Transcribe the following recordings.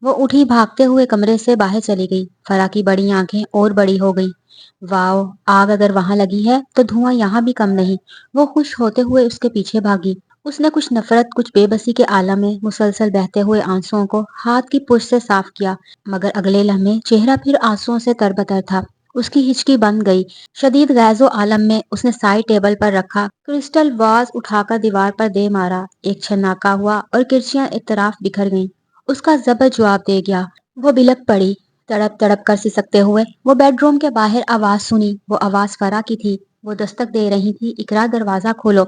वो उठी, भागते हुए कमरे से बाहर चली गई। फरा की बड़ी आंखें और बड़ी हो गई। वाओ, आग अगर वहां लगी है तो धुआं यहाँ भी कम नहीं। वो खुश होते हुए उसके पीछे भागी। उसने कुछ नफरत, कुछ बेबसी के आलम में मुसलसल बहते हुए आंसुओं को हाथ की पुश से साफ किया, मगर अगले लम्हे चेहरा फिर आंसुओं से तरबतर था। उसकी हिचकी बंद गई। शदीद गैजो आलम में उसने साइड टेबल पर रखा क्रिस्टल वाज उठाकर दीवार पर दे मारा। एक छन्नाका हुआ और किरचियां एक तरफ बिखर गईं। उसका जबर जवाब दे गया। वो बिलक पड़ी, तड़प तड़प कर सिसकते हुए। वो बेडरूम के बाहर आवाज सुनी। वो आवाज फरा की थी। वो दस्तक दे रही थी, इकरा दरवाजा खोलो,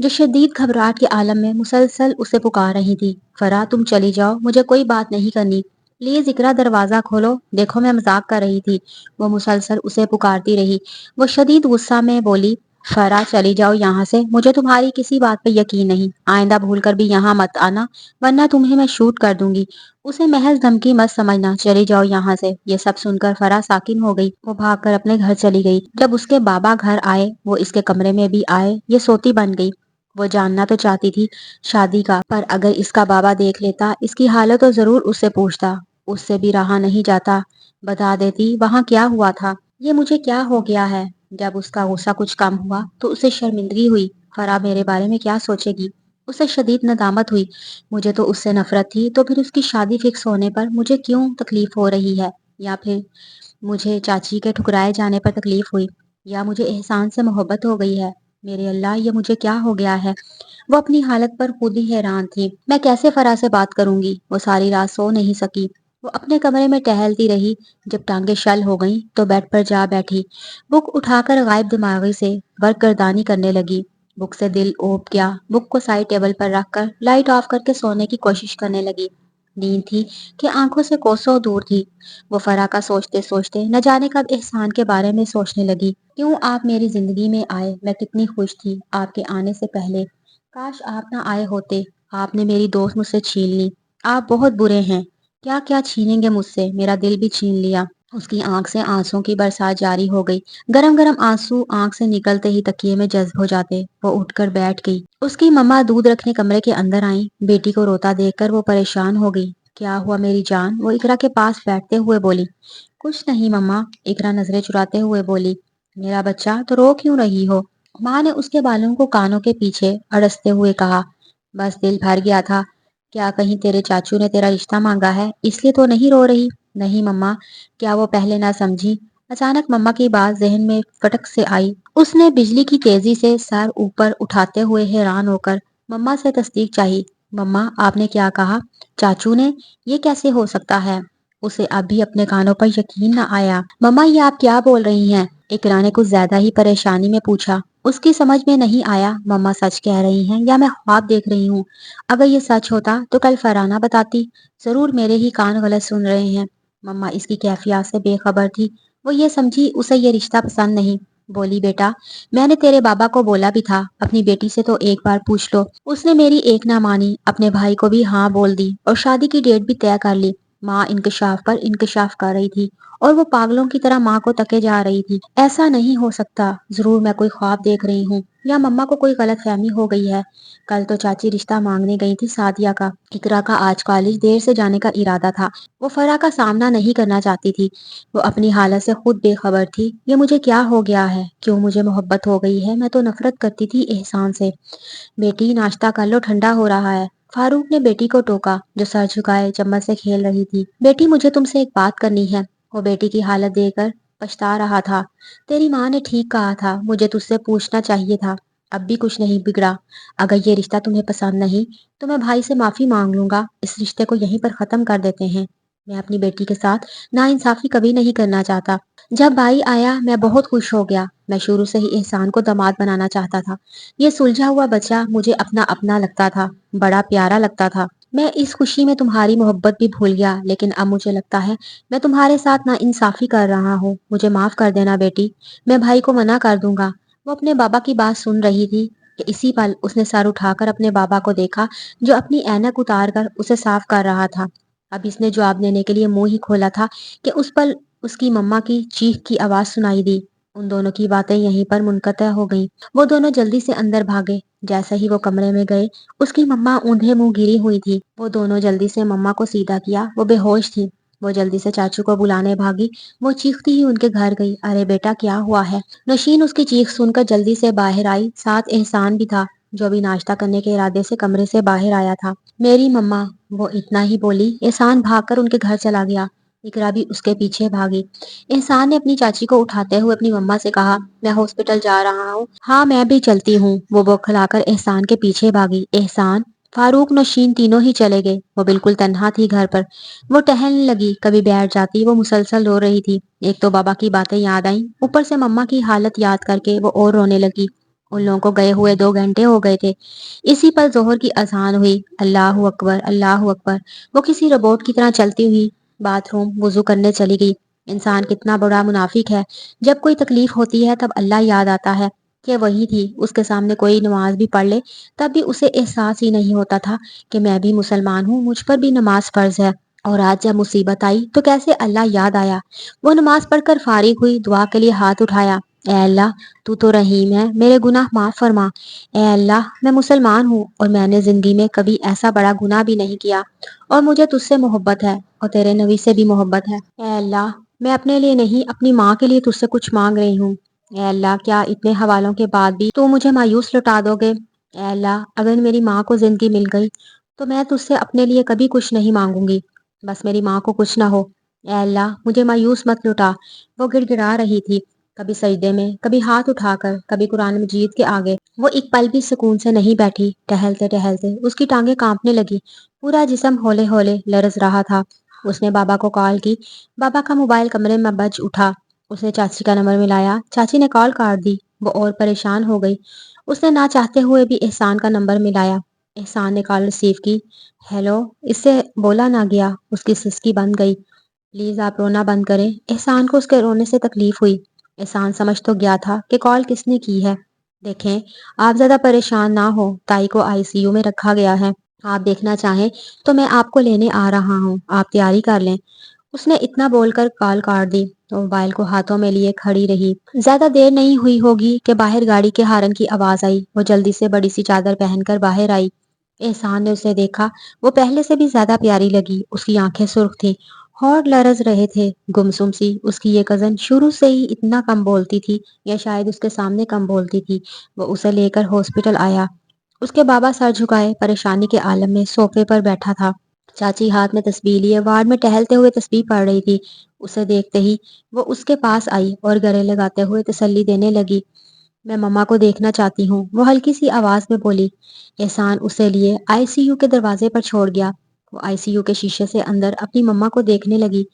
जो शदीद घबराहट के आलम में मुसलसल उसे पुकार रही थी। फरा, तुम चली जाओ, मुझे कोई बात नहीं करनी। प्लीज इकरा, दरवाजा खोलो, देखो मैं मजाक कर रही थी। वो मुसलसल उसे पुकारती रही। वो शदीद गुस्सा में बोली, फरा चली जाओ यहाँ से, मुझे तुम्हारी किसी बात पे यकीन नहीं। आइंदा भूल कर भी यहाँ मत आना, वरना तुम्हें मैं शूट कर दूंगी। उसे महज धमकी मत समझना, चली जाओ यहाँ से। ये सब सुनकर फरा साकिन हो गई। वो भागकर अपने घर चली गई। जब उसके बाबा घर आए, वो इसके कमरे में भी आए। ये सोती बन गई। वो जानना तो चाहती थी शादी का, पर अगर इसका बाबा देख लेता, इसकी हालत तो जरूर उससे पूछता। उससे भी रहा नहीं जाता। बता देती वहां क्या हुआ था, ये मुझे क्या हो गया है। जब उसका गुस्सा कुछ कम हुआ तो उसे शर्मिंदगी हुई। फरा मेरे बारे में क्या सोचेगी। उसे शदीद नदामत हुई। मुझे तो उससे नफरत थी, तो फिर उसकी शादी फिक्स होने पर मुझे क्यों तकलीफ हो रही है। या फिर मुझे चाची के ठुकराए जाने पर तकलीफ हुई, या मुझे एहसान से मोहब्बत हो गई है। मेरे अल्लाह, ये मुझे क्या हो गया है। वो अपनी हालत पर खुद ही हैरान थी। मैं कैसे फरा से बात करूंगी। वो सारी रात सो नहीं सकी। वो अपने कमरे में टहलती रही। जब टांगे शल हो गईं तो बेड पर जा बैठी। बुक उठाकर गायब दिमागी से वर्क गर्दानी करने लगी। बुक से दिल ऊब गया। बुक को साइड टेबल पर रखकर लाइट ऑफ करके सोने की कोशिश करने लगी। नींद थी कि आंखों से कोसों दूर थी। वो फरा का सोचते सोचते न जाने कब एहसान के बारे में सोचने लगी। क्यों आप मेरी जिंदगी में आए, मैं कितनी खुश थी आपके आने से पहले। काश आप ना आए होते। आपने मेरी दोस्त मुझसे छीन ली। आप बहुत बुरे हैं। क्या क्या छीनेंगे मुझसे, मेरा दिल भी छीन लिया। उसकी आंख से आंसुओं की बरसात जारी हो गई। गरम गरम आंसू आंख से निकलते ही तकिए में जज्ब हो जाते। वो उठकर बैठ गई। उसकी मम्मा दूध रखने कमरे के अंदर आई। बेटी को रोता देखकर वो परेशान हो गई। क्या हुआ मेरी जान, वो इकरा के पास बैठते हुए बोली। कुछ नहीं मम्मा, इकरा नजरें चुराते हुए बोली। मेरा बच्चा, तो रो क्यों रही हो। माँ ने उसके बालों को कानों के पीछे अड़सते हुए कहा। बस दिल भर गया था। क्या कहीं तेरे चाचू ने तेरा रिश्ता मांगा है, इसलिए तो नहीं रो रही। नहीं मम्मा, क्या वो पहले ना समझी। अचानक मम्मा की बात जहन में फटक से आई। उसने बिजली की तेजी से सर ऊपर उठाते हुए हैरान होकर मम्मा से तस्दीक चाही। मम्मा, आपने क्या कहा। चाचू ने, ये कैसे हो सकता है। उसे अभी अपने कानों पर यकीन न आया। मम्मा, ये आप क्या बोल रही हैं। इकरा ने कुछ ज्यादा ही परेशानी में पूछा। उसकी समझ में नहीं आया, मम्मा सच कह रही हैं या मैं ख्वाब देख रही हूँ। अगर ये सच होता तो कल फराना बताती। जरूर मेरे ही कान गलत सुन रहे हैं। मम्मा इसकी कैफियत से बेखबर थी। वो ये समझी उसे ये रिश्ता पसंद नहीं। बोली, बेटा, मैंने तेरे बाबा को बोला भी था, अपनी बेटी से तो एक बार पूछ लो। उसने मेरी एक ना मानी, अपने भाई को भी हाँ बोल दी और शादी की डेट भी तय कर ली। माँ इंकशाफ पर इंकशाफ कर रही थी और वो पागलों की तरह माँ को तके जा रही थी। ऐसा नहीं हो सकता, जरूर मैं कोई ख्वाब देख रही हूँ, या मम्मा को कोई गलत फहमी हो गई है। कल तो चाची रिश्ता मांगने गई थी सादिया का। इकरा का आज कॉलेज देर से जाने का इरादा था। वो फरा का सामना नहीं करना चाहती थी। वो अपनी हालत से खुद बेखबर थी। ये मुझे क्या हो गया है, क्यों मुझे मोहब्बत हो गई है। मैं तो नफरत करती थी एहसान से। बेटी, नाश्ता कर लो, ठंडा हो रहा है। फारूक ने बेटी को टोका, जो सर झुकाए चम्मच से खेल रही थी। बेटी, मुझे तुमसे एक बात करनी है। वो बेटी की हालत देखकर पछता रहा था। तेरी माँ ने ठीक कहा था, मुझे तुझसे पूछना चाहिए था। अब भी कुछ नहीं बिगड़ा। अगर ये रिश्ता तुम्हें पसंद नहीं तो मैं भाई से माफी मांग लूंगा। इस रिश्ते को यहीं पर खत्म कर देते हैं। मैं अपनी बेटी के साथ नाइंसाफी कभी नहीं करना चाहता। जब भाई आया मैं बहुत खुश हो गया। मैं शुरू से ही एहसान को दामाद बनाना चाहता था। ये सुलझा हुआ बच्चा मुझे अपना अपना लगता था, बड़ा प्यारा लगता था। मैं इस खुशी में तुम्हारी मोहब्बत भी भूल गया, लेकिन अब मुझे लगता है मैं तुम्हारे साथ ना इंसाफी कर रहा हूँ। मुझे माफ कर देना बेटी, मैं भाई को मना कर दूंगा। वो अपने बाबा की बात सुन रही थी कि इसी पल उसने सर उठाकर अपने बाबा को देखा, जो अपनी ऐनक उतार कर उसे साफ कर रहा था। अब इसने जवाब देने के लिए मुंह ही खोला था कि उस पल उसकी मम्मा की चीख की आवाज सुनाई दी। उन दोनों की बातें यहीं पर मुनक़ता हो गईं। वो दोनों जल्दी से अंदर भागे। जैसे ही वो कमरे में गए, उसकी मम्मा ऊंधे मुंह गिरी हुई थी। वो दोनों जल्दी से मम्मा को सीधा किया, वो बेहोश थी। वो जल्दी से चाचू को बुलाने भागी। वो चीखती ही उनके घर गई। अरे बेटा, क्या हुआ है? नशीन उसकी चीख सुनकर जल्दी से बाहर आई। साथ एहसान भी था, जो अभी नाश्ता करने के इरादे से कमरे से बाहर आया था। मेरी मम्मा, वो इतना ही बोली। एहसान भागकर उनके घर चला गया। इकरा भी उसके पीछे भागी। एहसान ने अपनी चाची को उठाते हुए अपनी मम्मा से कहा, मैं हॉस्पिटल जा रहा हूँ। हाँ, मैं भी चलती हूँ। वो बौखलाकर एहसान के पीछे भागी। एहसान, फारूक, नौशीन तीनों ही चले गए। वो बिल्कुल तन्हा थी घर पर। वो टहलने लगी, कभी बैठ जाती। वो मुसलसल रो रही थी। एक तो बाबा की बातें याद आई, ऊपर से मम्मा की हालत याद करके वो और रोने लगी। उन लोगों को गए हुए 2 घंटे हो गए थे। इसी पर जोहर की अजान हुई। अल्लाह अकबर, अल्लाह अकबर। वो किसी रोबोट की तरह चलती हुई बाथरूम वुजू करने चली गई। इंसान कितना बड़ा मुनाफिक है। जब कोई तकलीफ होती है तब अल्लाह याद आता है कि वही थी। उसके सामने कोई नमाज भी पढ़ ले तब भी उसे एहसास ही नहीं होता था कि मैं भी मुसलमान हूँ, मुझ पर भी नमाज फर्ज है। और आज जब मुसीबत आई तो कैसे अल्लाह याद आया। वो नमाज पढ़कर फारिग हुई, दुआ के लिए हाथ उठाया। ए अल्लाह, तू तो रहीम है, मेरे गुनाह माफ फरमा। ए अल्लाह, मैं मुसलमान हूँ और मैंने जिंदगी में कभी ऐसा बड़ा गुनाह भी नहीं किया, और मुझे तुझसे मोहब्बत है और तेरे नबी से भी मोहब्बत है। ए अल्लाह, मैं अपने लिए नहीं, अपनी माँ के लिए तुझसे कुछ मांग रही हूँ। ए अल्लाह, क्या इतने हवालों के बाद भी तू मुझे मायूस लौटा दोगे? ए अल्लाह, अगर मेरी माँ को जिंदगी मिल गई तो मैं तुझसे अपने लिए कभी कुछ नहीं मांगूंगी, बस मेरी माँ को कुछ ना हो। ए अल्लाह, मुझे मायूस मत लौटा। वो गिड़गिड़ा रही थी, कभी सजदे में, कभी हाथ उठाकर, कभी कुरान मजीद के आगे। वो एक पल भी सुकून से नहीं बैठी। टहलते टहलते उसकी टांगें कांपने लगी। पूरा जिस्म हौले हौले लरज रहा था। उसने बाबा को कॉल की। बाबा का मोबाइल कमरे में बज उठा। उसने चाची का नंबर मिलाया। चाची ने कॉल काट दी। वो और परेशान हो गई। उसने ना चाहते हुए भी एहसान का नंबर मिलाया। एहसान ने कॉल रिसीव की। हेलो। इससे बोला ना गया। उसकी सिसकी बंद गई। प्लीज आप रोना बंद करें। एहसान को उसके रोने से तकलीफ हुई। एहसान समझ तो गया था कि कॉल किसने की है। देखें, आप ज्यादा परेशान ना हो, ताई को आईसीयू में रखा गया है। आप देखना चाहें तो मैं आपको लेने आ रहा हूँ, आप तैयारी कर लें। उसने इतना बोलकर कॉल काट दी तो मोबाइल को हाथों में लिए खड़ी रही। ज्यादा देर नहीं हुई होगी कि बाहर गाड़ी के हारन की आवाज आई। वो जल्दी से बड़ी सी चादर पहनकर बाहर आई। एहसान ने उसे देखा। वो पहले से भी ज्यादा प्यारी लगी। उसकी आंखें सुर्ख थी, होठ लरज रहे थे, गुमसुम सी। उसकी ये कजन शुरू से ही इतना कम बोलती थी, या शायद उसके सामने कम बोलती थी। वो उसे लेकर हॉस्पिटल आया। उसके बाबा सर झुकाए परेशानी के आलम में सोफे पर बैठा था। चाची हाथ में तस्बीह लिए वार्ड में टहलते हुए तस्बीह पढ़ रही थी। उसे देखते ही वो उसके पास आई और गले लगाते हुए तसल्ली देने लगी। मैं मम्मा को देखना चाहती हूँ, वो हल्की सी आवाज में बोली। एहसान उसे लिए आईसीयू के दरवाजे पर छोड़ गया। वो आईसीयू के शीशे से अंदर अपनी मम्मा को देखने लगी।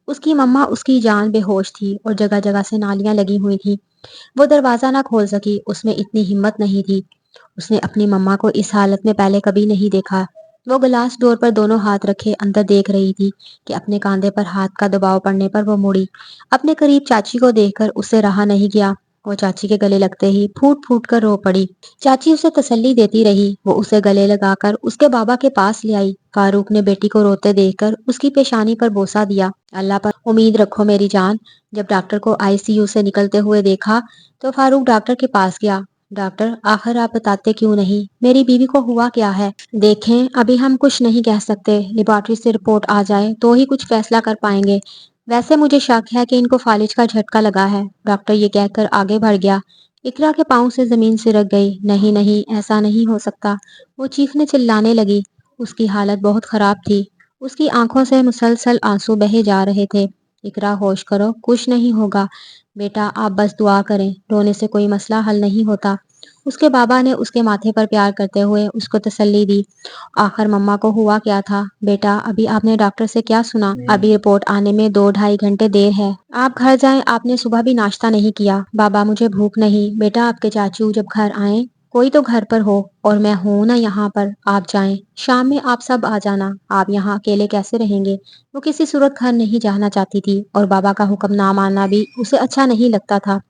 उसकी मम्मा उसकी जान बेहोश थी और जगह जगह से नालियां लगी हुई थी। वो दरवाजा ना खोल सकी, उसमें इतनी हिम्मत नहीं थी। उसने अपनी मम्मा को इस हालत में पहले कभी नहीं देखा। वो ग्लास डोर पर दोनों हाथ रखे अंदर देख रही थी कि अपने कांधे पर हाथ का दबाव पड़ने पर वो मुड़ी। अपने करीब चाची को देखकर उसे रहा नहीं गया। वो चाची के गले लगते ही फूट फूट कर रो पड़ी। चाची उसे तसल्ली देती रही। वो उसे गले लगाकर उसके बाबा के पास ले आई। फारूक ने बेटी को रोते देखकर उसकी पेशानी पर बोसा दिया। अल्लाह पर उम्मीद रखो मेरी जान। जब डॉक्टर को आईसीयू से निकलते हुए देखा तो फारूक डॉक्टर के पास गया। डॉक्टर, आखिर आप बताते क्यों नहीं, मेरी बीवी को हुआ क्या है? देखें, अभी हम कुछ नहीं कह सकते। लेबोरेटरी से रिपोर्ट आ जाए तो ही कुछ फैसला कर पाएंगे। वैसे मुझे शक है कि इनको फालिज का झटका लगा है। डॉक्टर ये कहकर आगे बढ़ गया। इकरा के पांव से जमीन सिरक गई। नहीं नहीं, ऐसा नहीं हो सकता। वो चीखने चिल्लाने लगी। उसकी हालत बहुत खराब थी। उसकी आंखों से मुसलसल आंसू बहे जा रहे थे। इकरा, होश करो, कुछ नहीं होगा। बेटा, आप बस दुआ करें, रोने से कोई मसला हल नहीं होता। उसके बाबा ने उसके माथे पर प्यार करते हुए उसको तसल्ली दी। आखिर मम्मा को हुआ क्या था? बेटा, अभी आपने डॉक्टर से क्या सुना? अभी रिपोर्ट आने में 2-2.5 घंटे देर है। आप घर जाएं, आपने सुबह भी नाश्ता नहीं किया। बाबा, मुझे भूख नहीं। बेटा, आपके चाचू जब घर आए, कोई तो घर पर हो, और मैं हूं ना यहाँ पर। आप जाएं, शाम में आप सब आ जाना। आप यहाँ अकेले कैसे रहेंगे? वो किसी सूरत घर नहीं जाना चाहती थी और बाबा का हुक्म ना मानना भी उसे अच्छा नहीं लगता था।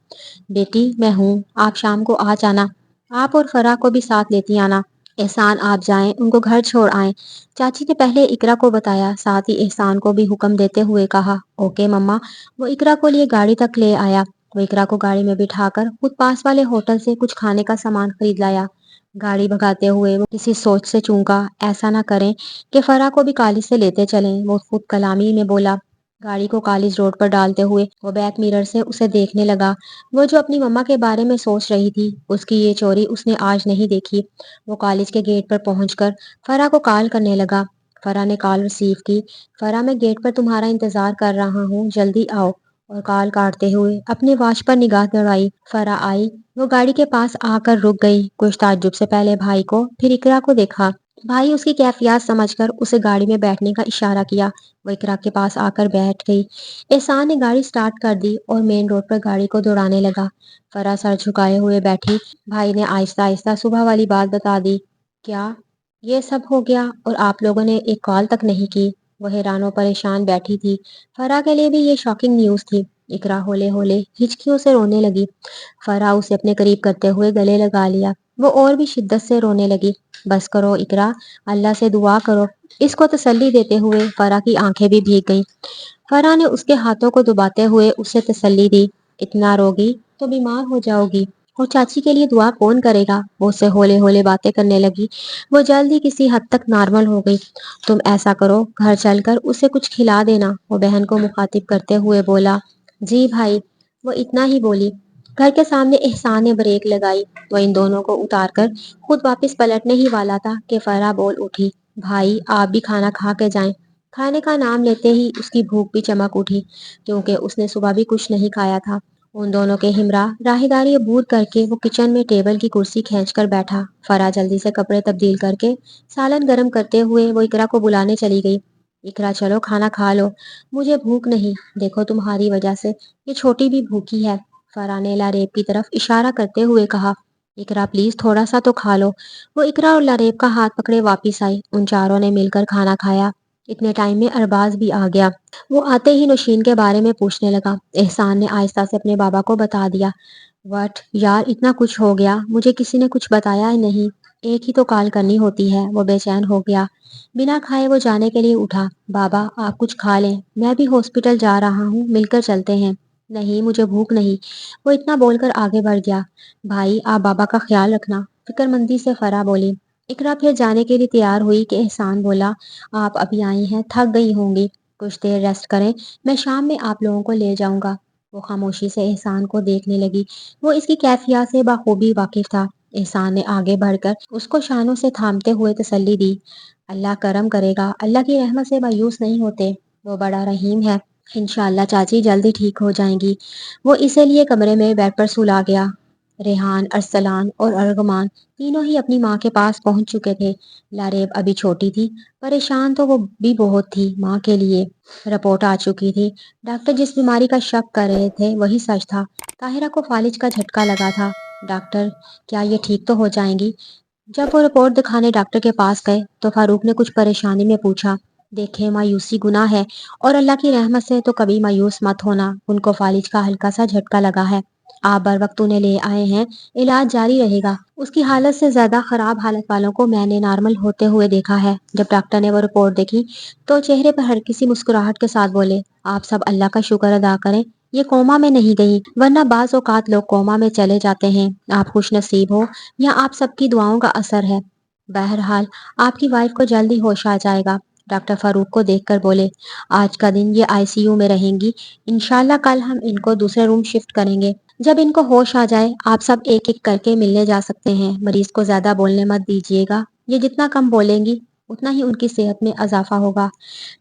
बेटी, मैं हूँ, आप शाम को आ जाना। आप और फराह को भी साथ लेती आना। एहसान, आप जाएं, उनको घर छोड़ आएं। चाची ने पहले इकरा को बताया, साथ ही एहसान को भी हुक्म देते हुए कहा, ओके मम्मा। वो इकरा को लिए गाड़ी तक ले आया। वो इकरा को गाड़ी में बिठाकर खुद पास वाले होटल से कुछ खाने का सामान खरीद लाया। गाड़ी भगाते हुए वो किसी सोच से चूका, ऐसा ना करें कि फरा को भी कॉलेज से लेते चलें। वो खुद कलामी में बोला। गाड़ी को कॉलेज रोड पर डालते हुए वो बैक मिरर से उसे देखने लगा। वो जो अपनी मम्मा के बारे में सोच रही थी, उसकी ये चोरी उसने आज नहीं देखी। वो कॉलेज के गेट पर पहुंचकर फरा को कॉल करने लगा। फरा ने कॉल रिसीव की। फरा, मैं गेट पर तुम्हारा इंतजार कर रहा हूँ, जल्दी आओ। और कॉल काटते हुए अपने वॉच पर निगाह दौड़ाई। फरा आई। वो गाड़ी के पास आकर रुक गई। कुछ ताज्जुब से पहले भाई को फिर इकरा को देखा। भाई उसकी कैफियत समझकर उसे गाड़ी में बैठने का इशारा किया। वो इकरा के पास आकर बैठ गई। एहसान ने गाड़ी स्टार्ट कर दी और मेन रोड पर गाड़ी को दौड़ाने लगा। फरा सर झुकाए हुए बैठी। भाई ने आहिस्ता आहिस्ता सुबह वाली बात बता दी। क्या ये सब हो गया और आप लोगों ने एक कॉल तक नहीं की? वो हैरानो परेशान बैठी थी। फरा के लिए भी ये शॉकिंग न्यूज थी। इकरा होले होले हिचकियों से रोने लगी। फरा उसे अपने करीब करते हुए गले लगा लिया। वो और भी शिद्दत से रोने लगी। बस करो इकरा, अल्लाह से दुआ करो। इसको तसल्ली देते हुए फरा की आंखें भी भीग गईं। फरा ने उसके हाथों को दबाते हुए उसे तसल्ली दी। इतना रोगी तो बीमार हो जाओगी। और चाची के लिए दुआ कौन करेगा? वो उससे होले होले बातें करने लगी। वो जल्द ही किसी हद तक नॉर्मल हो गई। तुम ऐसा करो, घर चलकर उसे कुछ खिला देना। वो बहन को मुखातिब करते हुए बोला। जी भाई, वो इतना ही बोली। घर के सामने एहसान ने ब्रेक लगाई। वो इन दोनों को उतार कर खुद वापस पलटने ही वाला था कि फरा बोल उठी। भाई, आप भी खाना खा के जाएं। खाने का नाम लेते ही उसकी भूख भी चमक उठी, क्योंकि उसने सुबह भी कुछ नहीं खाया था। उन दोनों के हिमरा राहदारी अबूर करके वो किचन में टेबल की कुर्सी खींचकर बैठा। फरा जल्दी से कपड़े तब्दील करके सालन गर्म करते हुए वो इकरा को बुलाने चली गई। इकरा, चलो खाना खा लो। मुझे भूख नहीं, देखो तुम्हारी वजह से ये छोटी भी भूखी है। फरा ने लारेब की तरफ इशारा करते हुए कहा। इकरा प्लीज थोड़ा सा तो खा लो। वो इकरा और लारेब का हाथ पकड़े वापिस आई। उन चारों ने मिलकर खाना खाया। इतने टाइम में अरबाज भी आ गया। वो आते ही नौशीन के बारे में पूछने लगा। एहसान ने आहिस्ता से अपने बाबा को बता दिया। वट यार, इतना कुछ हो गया, मुझे किसी ने कुछ बताया ही नहीं। एक ही तो कॉल करनी होती है। वो बेचैन हो गया। बिना खाए वो जाने के लिए उठा। बाबा, आप कुछ खा लें, मैं भी हॉस्पिटल जा रहा हूँ, मिलकर चलते हैं। नहीं, मुझे भूख नहीं। वो इतना बोलकर आगे बढ़ गया। भाई, आप बाबा का ख्याल रखना, फिक्रमंदी से फरा बोली। इकरा फिर जाने के लिए तैयार हुई कि एहसान बोला। आप अभी आई हैं, थक गई होंगी, कुछ देर रेस्ट करें, मैं शाम में आप लोगों को ले जाऊंगा। वो खामोशी से एहसान को देखने लगी। वो इसकी कैफियत से बाखूबी वाकिफ था। एहसान ने आगे बढ़कर उसको शानों से थामते हुए तसल्ली दी। अल्लाह करम करेगा, अल्लाह की रहमत से मायूस नहीं होते, वो बड़ा रहीम है। इंशाअल्लाह चाची जल्दी ठीक हो जाएंगी। वो इसीलिए कमरे में बेड पर सुला गया। रेहान, अरसलान और अर्गमान तीनों ही अपनी माँ के पास पहुंच चुके थे। लारेब अभी छोटी थी, परेशान तो वो भी बहुत थी माँ के लिए। रिपोर्ट आ चुकी थी। डॉक्टर जिस बीमारी का शक कर रहे थे वही सच था। ताहिरा को फालिज का झटका लगा था। डॉक्टर, क्या ये ठीक तो हो जाएंगी? जब वो रिपोर्ट दिखाने डॉक्टर के पास गए तो फारूक ने कुछ परेशानी में पूछा। देखे, मायूसी गुनाह है और अल्लाह की रहमत से तो कभी मायूस मत होना। उनको फालिज का हल्का सा झटका लगा है। आप बर वक्त उन्हें ले आए हैं, इलाज जारी रहेगा। उसकी हालत से ज्यादा खराब हालत वालों को मैंने नॉर्मल होते हुए देखा है। जब डॉक्टर ने वो रिपोर्ट देखी तो चेहरे पर हर किसी मुस्कुराहट के साथ बोले। आप सब अल्लाह का शुक्र अदा करें, ये कोमा में नहीं गई, वरना बाज औकात लोग कोमा में चले जाते हैं। आप खुश नसीब हो, या आप सबकी दुआओं का असर है। बहरहाल आपकी वाइफ को जल्दी होश आ जाएगा। डॉक्टर फारूक को देखकर बोले। आज का दिन ये आईसीयू में रहेंगी। इंशाल्लाह कल हम इनको दूसरे रूम शिफ्ट करेंगे। जब इनको होश आ जाए आप सब एक एक करके मिलने जा सकते हैं। मरीज को ज्यादा बोलने मत दीजिएगा, ये जितना कम बोलेंगी उतना ही उनकी सेहत में इजाफा होगा।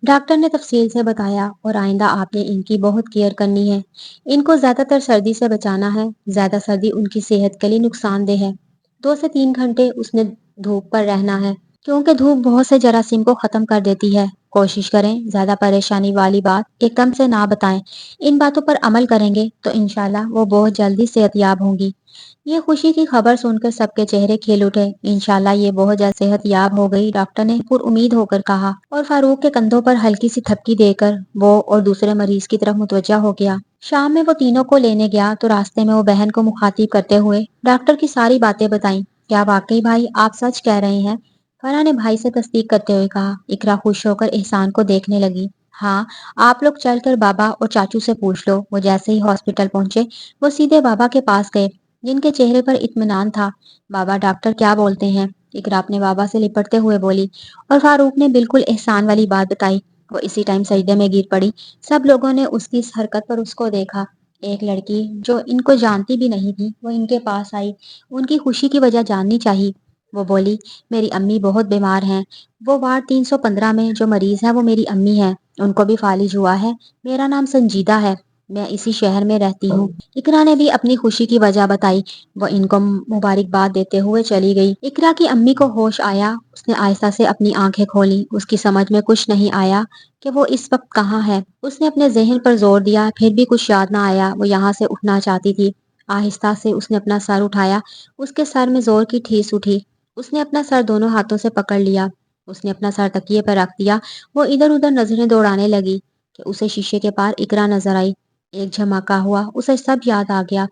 डॉक्टर ने तफसील से बताया। और आइंदा आपने इनकी बहुत केयर करनी है। इनको ज्यादातर सर्दी से बचाना है। ज्यादा सर्दी उनकी सेहत के लिए नुकसानदेह है। 2 से 3 घंटे उसने धूप पर रहना है, क्योंकि धूप बहुत से जरासीम को खत्म कर देती है। कोशिश करें ज्यादा परेशानी वाली बात एकदम से ना बताएं। इन बातों पर अमल करेंगे तो इंशाल्लाह वो बहुत जल्दी सेहतयाब होंगी। ये खुशी की खबर सुनकर सबके चेहरे खिल उठे। इंशाल्लाह ये बहुत जल्द सेहतयाब हो गई, डॉक्टर ने पुरउम्मीद होकर कहा। और फारूक के कंधों पर हल्की सी थपकी देकर वो और दूसरे मरीज की तरफ मुतवज्जा हो गया। शाम में वो तीनों को लेने गया तो रास्ते में वो बहन को मुखातिब करते हुए डॉक्टर की सारी बातें बताई। क्या वाकई भाई आप सच कह रहे हैं? फरहा ने भाई से तस्दीक करते हुए कहा। इकरा खुश होकर एहसान को देखने लगी। हाँ, आप लोग चलकर बाबा और चाचू से पूछ लो। वो जैसे ही हॉस्पिटल पहुंचे, वो सीधे बाबा के पास गए, जिनके चेहरे पर इत्मीनान था। बाबा, डॉक्टर क्या बोलते हैं? इकरा अपने बाबा से लिपटते हुए बोली, और फारूक ने बिल्कुल एहसान वाली बात बताई। वो इसी टाइम सजदे में गिर पड़ी। सब लोगों ने उसकी इस हरकत पर उसको देखा। एक लड़की जो इनको जानती भी नहीं थी, वो इनके पास आई। उनकी खुशी की वजह जाननी चाहिए। वो बोली, मेरी अम्मी बहुत बीमार हैं। वो वार्ड 315 में जो मरीज है वो मेरी अम्मी है। उनको भी फालिज हुआ है। मेरा नाम संजीदा है। मैं इसी शहर में रहती हूँ। इकरा ने भी अपनी खुशी की वजह बताई। वो इनको मुबारकबाद देते हुए चली गई। इकरा की अम्मी को होश आया। उसने आहिस्ता से अपनी आंखें खोली। उसकी समझ में कुछ नहीं आया कि वो इस वक्त कहाँ है। उसने अपने जहन पर जोर दिया, फिर भी कुछ याद ना आया। वो यहाँ से उठना चाहती थी। आहिस्ता से उसने अपना सर उठाया। उसके सर में जोर की ठेस उठी। उसने अपना सर दोनों हाथों से पकड़ लिया। उसने अपना सर तकिए पर रख दिया। वो इधर उधर नजरें दौड़ाने लगी कि उसे शीशे के पार इकरा नजर आई। एक झमाका हुआ, उसे सब याद आ गया।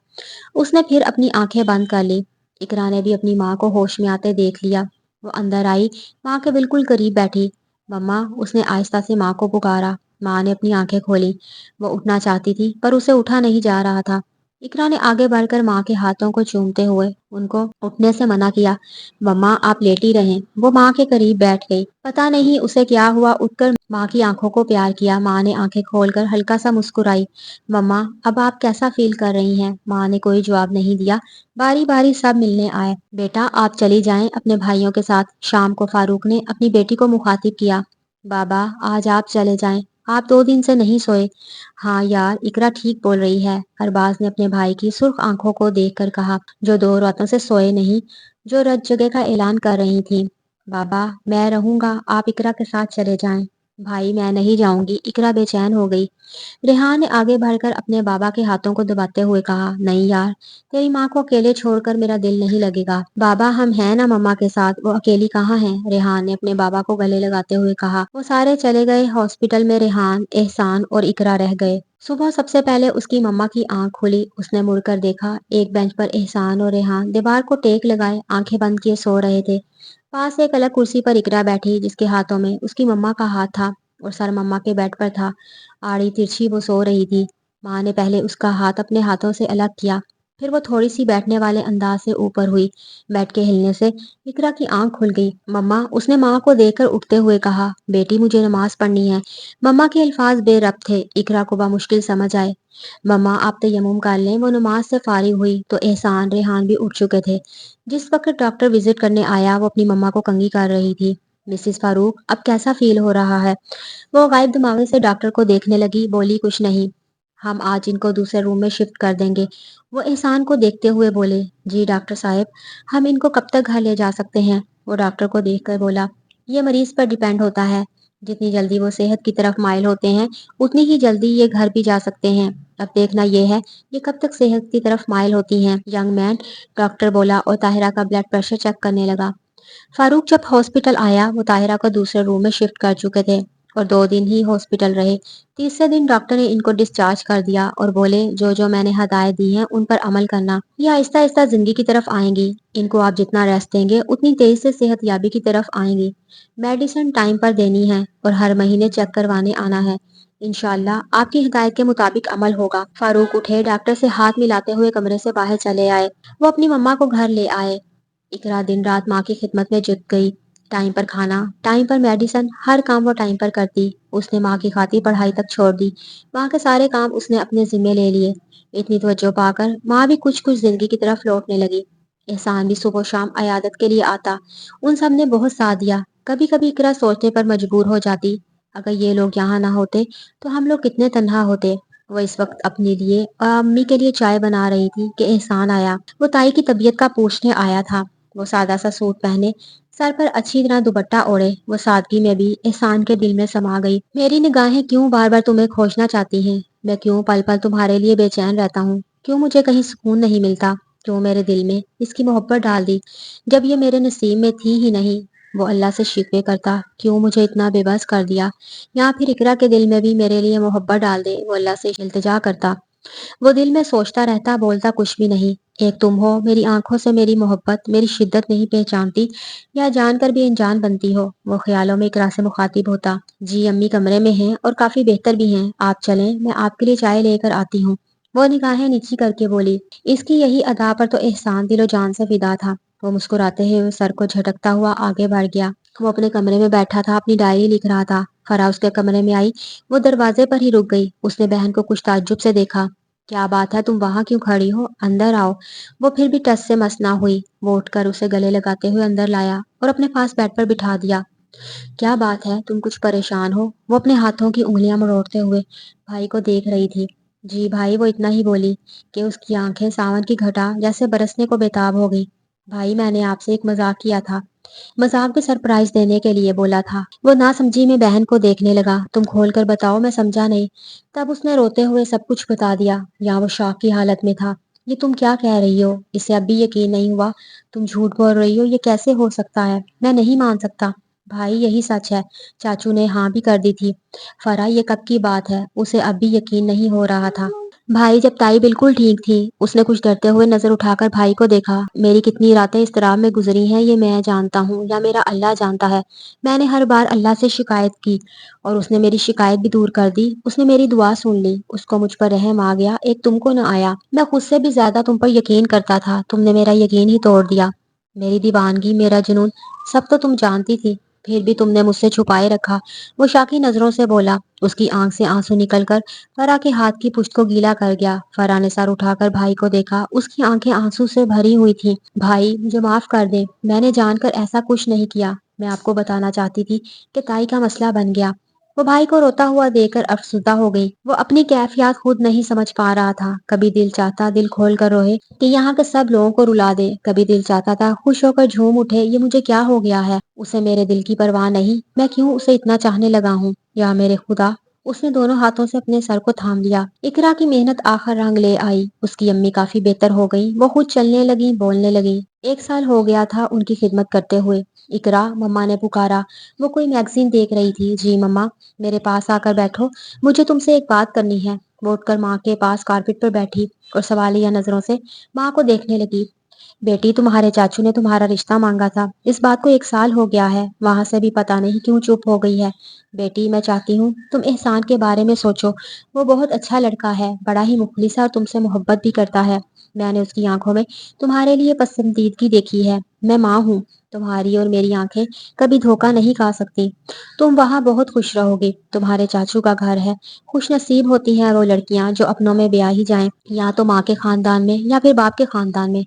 उसने फिर अपनी आंखें बंद कर ली। इकरा ने भी अपनी माँ को होश में आते देख लिया। वो अंदर आई, माँ के बिल्कुल करीब बैठी। मम्मा, उसने आहिस्ता से माँ को पुकारा। माँ ने अपनी आंखें खोली। वो उठना चाहती थी, पर उसे उठा नहीं जा रहा था। इकरा ने आगे बढ़कर माँ के हाथों को चूमते हुए उनको उठने से मना किया। मम्मा, आप लेटी रहें। वो माँ के करीब बैठ गई। पता नहीं उसे क्या हुआ, उठकर माँ की आंखों को प्यार किया। माँ ने आंखें खोलकर हल्का सा मुस्कुराई। मम्मा, अब आप कैसा फील कर रही हैं? माँ ने कोई जवाब नहीं दिया। बारी बारी सब मिलने आए। बेटा, आप चली जाएं अपने भाइयों के साथ। शाम को फारूक ने अपनी बेटी को मुखातिब किया। बाबा, आज आप चले जाएं। आप 2 दिन से नहीं सोए। हाँ यार, इकरा ठीक बोल रही है। अरबाज ने अपने भाई की सुर्ख आंखों को देखकर कहा, जो 2 रातों से सोए नहीं, जो रत जगह का ऐलान कर रही थी। बाबा, मैं रहूंगा, आप इकरा के साथ चले जाएं। भाई, मैं नहीं जाऊंगी। इकरा बेचैन हो गई। रेहान ने आगे बढ़कर अपने बाबा के हाथों को दबाते हुए कहा, नहीं यार, तेरी माँ को अकेले छोड़कर मेरा दिल नहीं लगेगा। बाबा, हम हैं ना मम्मा के साथ, वो अकेली कहाँ है? रेहान ने अपने बाबा को गले लगाते हुए कहा। वो सारे चले गए। हॉस्पिटल में रेहान, एहसान और इकरा रह गए। सुबह सबसे पहले उसकी मम्मा की आंख खुली। उसने मुड़कर देखा, एक बेंच पर एहसान और रेहान दीवार को टेक लगाए आंखें बंद किए सो रहे थे। पास एक अलग कुर्सी पर इकरा बैठी, जिसके हाथों में उसकी मम्मा का हाथ था और सर मम्मा के बेड पर था। आड़ी तिरछी वो सो रही थी। माँ ने पहले उसका हाथ अपने हाथों से अलग किया। फिर वो थोड़ी सी बैठने वाले अंदाज से ऊपर हुई। बेड के हिलने से इकरा की आंख खुल गई। मम्मा, उसने माँ को देखकर उठते हुए कहा। बेटी, मुझे नमाज पढ़नी है। मम्मा के अल्फाज बेरब थे। इकरा को बामुश्किल समझ आए। मम्मा, आप तयम्मुम कर लें। वो नमाज से फारिग हुई तो एहसान, रेहान भी उठ चुके थे। जिस वक्त डॉक्टर विजिट करने आया, वो अपनी मम्मा को कंघी कर रही थी। मिसिस फारूक, अब कैसा फील हो रहा है? वो गायब दिमाग से डॉक्टर को देखने लगी। बोली, कुछ नहीं, हम आज इनको दूसरे रूम में शिफ्ट कर देंगे। वो एहसान को देखते हुए बोले, जी डॉक्टर साहब, हम इनको कब तक घर ले जा सकते हैं? वो डॉक्टर को देखकर बोला, ये मरीज पर डिपेंड होता है। जितनी जल्दी वो सेहत की तरफ माइल होते हैं, उतनी ही जल्दी ये घर भी जा सकते हैं। अब देखना ये है, ये कब तक सेहत की तरफ माइल होती हैं। यंग मैन, डॉक्टर बोला और ताहिरा का ब्लड प्रेशर चेक करने लगा। फारूक जब हॉस्पिटल आया, वो ताहिरा को दूसरे रूम में शिफ्ट कर चुके थे और 2 दिन ही हॉस्पिटल रहे। तीसरे दिन डॉक्टर ने इनको डिस्चार्ज कर दिया और बोले, जो जो मैंने हदायत दी हैं उन पर अमल करना। ये आहिस्ता आहिस्ता जिंदगी की तरफ आएंगी। इनको आप जितना रेस्ट देंगे, उतनी तेजी से सेहत याबी की तरफ आएंगी। मेडिसिन टाइम पर देनी है और हर महीने चेक करवाने आना है। इंशाल्लाह आपकी हिदायत के मुताबिक अमल होगा। फारूक उठे, डॉक्टर से हाथ मिलाते हुए कमरे से बाहर चले आए। वो अपनी मम्मा को घर ले आए। इकरा दिन रात माँ की खिदमत में जुट गई। टाइम पर खाना, टाइम पर मेडिसिन, हर काम वो टाइम पर करती। उसने माँ की खातिर पढ़ाई तक छोड़ दी। माँ के सारे काम उसने अपने जिम्मे ले लिए। इतनी तवज्जो पाकर माँ भी कुछ कुछ जिंदगी की तरफ लौटने लगी। एहसान भी सुबह शाम अयादत के लिए आता। उन सब ने बहुत साथ दिया। कभी कभी इकरा सोचने पर मजबूर हो जाती, अगर ये लोग यहाँ ना होते तो हम लोग कितने तन्हा होते। वो इस वक्त अपने लिए और अम्मी के लिए चाय बना रही थी कि एहसान आया। वो ताई की तबीयत का पूछने आया था। वो सादा सा सूट पहने, सर पर अच्छी तरह दुपट्टा ओढ़े, वो सादगी में भी एहसान के दिल में समा गई। मेरी निगाहें क्यों बार बार तुम्हें खोजना चाहती हैं? मैं क्यों पल पल तुम्हारे लिए बेचैन रहता हूँ? क्यों मुझे कहीं सुकून नहीं मिलता? क्यों मेरे दिल में इसकी मोहब्बत डाल दी, जब ये मेरे नसीब में थी ही नहीं? वो अल्लाह से शिकवे करता, क्यों मुझे इतना बेबस कर दिया? या फिर इकरा के दिल में भी मेरे लिए मोहब्बत डाल दे, वो अल्लाह से इल्तिजा करता, वो दिल में सोचता रहता, बोलता कुछ भी नहीं। एक तुम हो, मेरी आंखों से मेरी मोहब्बत, मेरी शिद्दत नहीं पहचानती, या जानकर भी अनजान बनती हो। वो ख्यालों में इकरा से मुखातिब होता। जी अम्मी कमरे में हैं और काफी बेहतर भी हैं, आप चलें, मैं आपके लिए चाय लेकर आती हूँ। वो निगाहें नीची करके बोली। इसकी यही अदा पर तो एहसान दिलो जान से फिदा था। वो मुस्कुराते हुए सर को झटकता हुआ आगे बढ़ गया। वो अपने कमरे में बैठा था, अपनी डायरी लिख रहा था। फरा उसके कमरे में आई। वो दरवाजे पर ही रुक गई। उसने बहन को कुछ ताज्जुब से देखा। क्या बात है, तुम वहां क्यों खड़ी हो, अंदर आओ। वो फिर भी टस से मस ना हुई। वो उठकर उसे गले लगाते हुए अंदर लाया और अपने पास बेड पर बिठा दिया। क्या बात है, तुम कुछ परेशान हो। वो अपने हाथों की उंगलियां मरोड़ते हुए भाई को देख रही थी। जी भाई, वो इतना ही बोली कि उसकी आंखें सावन की घटा जैसे बरसने को बेताब हो गई। भाई, मैंने आपसे एक मजाक किया था। मजाक भी सरप्राइज देने के लिए बोला था। वो नासमझी में बहन को देखने लगा। तुम खोल कर बताओ, मैं समझा नहीं। तब उसने रोते हुए सब कुछ बता दिया। यहाँ वो शॉक की हालत में था। ये तुम क्या कह रही हो, इसे अब भी यकीन नहीं हुआ। तुम झूठ बोल रही हो, ये कैसे हो सकता है, मैं नहीं मान सकता। भाई, यही सच है। चाचू ने हाँ भी कर दी थी। फरा, ये कब की बात है, उसे अब भी यकीन नहीं हो रहा था। भाई, जब ताई बिल्कुल ठीक थी। उसने कुछ डरते हुए नजर उठाकर भाई को देखा। मेरी कितनी रातें इस तरह में गुजरी हैं, ये मैं जानता हूँ या मेरा अल्लाह जानता है। मैंने हर बार अल्लाह से शिकायत की और उसने मेरी शिकायत भी दूर कर दी। उसने मेरी दुआ सुन ली। उसको मुझ पर रहम आ गया, एक तुमको न आया। मैं खुद से भी ज्यादा तुम पर यकीन करता था, तुमने मेरा यकीन ही तोड़ दिया। मेरी दीवानगी, मेरा जुनून, सब तो तुम जानती थी, फिर भी तुमने मुझसे छुपाए रखा। वो शाकी नजरों से बोला। उसकी आंख से आंसू निकलकर फरा के हाथ की पुष्ट को गीला कर गया। फरा ने सर उठाकर भाई को देखा। उसकी आंखें आंसू से भरी हुई थीं। भाई, मुझे माफ कर दे, मैंने जानकर ऐसा कुछ नहीं किया। मैं आपको बताना चाहती थी कि ताई का मसला बन गया। वो भाई को रोता हुआ देखकर अफसुदा हो गई। वो अपनी कैफियत खुद नहीं समझ पा रहा था। कभी दिल चाहता दिल खोल कर रोए कि यहाँ के सब लोगों को रुला दे, कभी दिल चाहता था खुश होकर झूम उठे, ये मुझे क्या हो गया है, उसे मेरे दिल की परवाह नहीं, मैं क्यों उसे इतना चाहने लगा हूँ, या मेरे खुदा। उसने दोनों हाथों से अपने सर को थाम लिया। इकरा की मेहनत आखिर रंग ले आई। उसकी अम्मी काफी बेहतर हो गई। वो खुद चलने लगी, बोलने लगी। 1 साल हो गया था उनकी खिदमत करते हुए। इकरा, मम्मा ने पुकारा। वो कोई मैगजीन देख रही थी। जी मम्मा, मेरे पास आकर बैठो, मुझे तुमसे एक बात करनी है। वो उठकर माँ के पास कारपेट पर बैठी और सवालिया नजरों से माँ को देखने लगी। बेटी, तुम्हारे चाचू ने तुम्हारा रिश्ता मांगा था। इस बात को 1 साल हो गया है। वहां से भी पता नहीं क्यों चुप हो गई है। बेटी, मैं चाहती हूँ तुम एहसान के बारे में सोचो। वो बहुत अच्छा लड़का है, बड़ा ही मुखलिस है और तुमसे मोहब्बत भी करता है। मैंने उसकी आंखों में तुम्हारे लिए पसंदीदगी देखी है। मैं माँ हूँ। तुम्हारी और मेरी आंखें कभी धोखा नहीं खा सकती। तुम वहां बहुत खुश रहोगे। तुम्हारे चाचू का घर है। खुश नसीब होती हैं वो लड़कियां जो अपनों में ब्याही जाएं, या तो माँ के खानदान में या फिर बाप के खानदान में।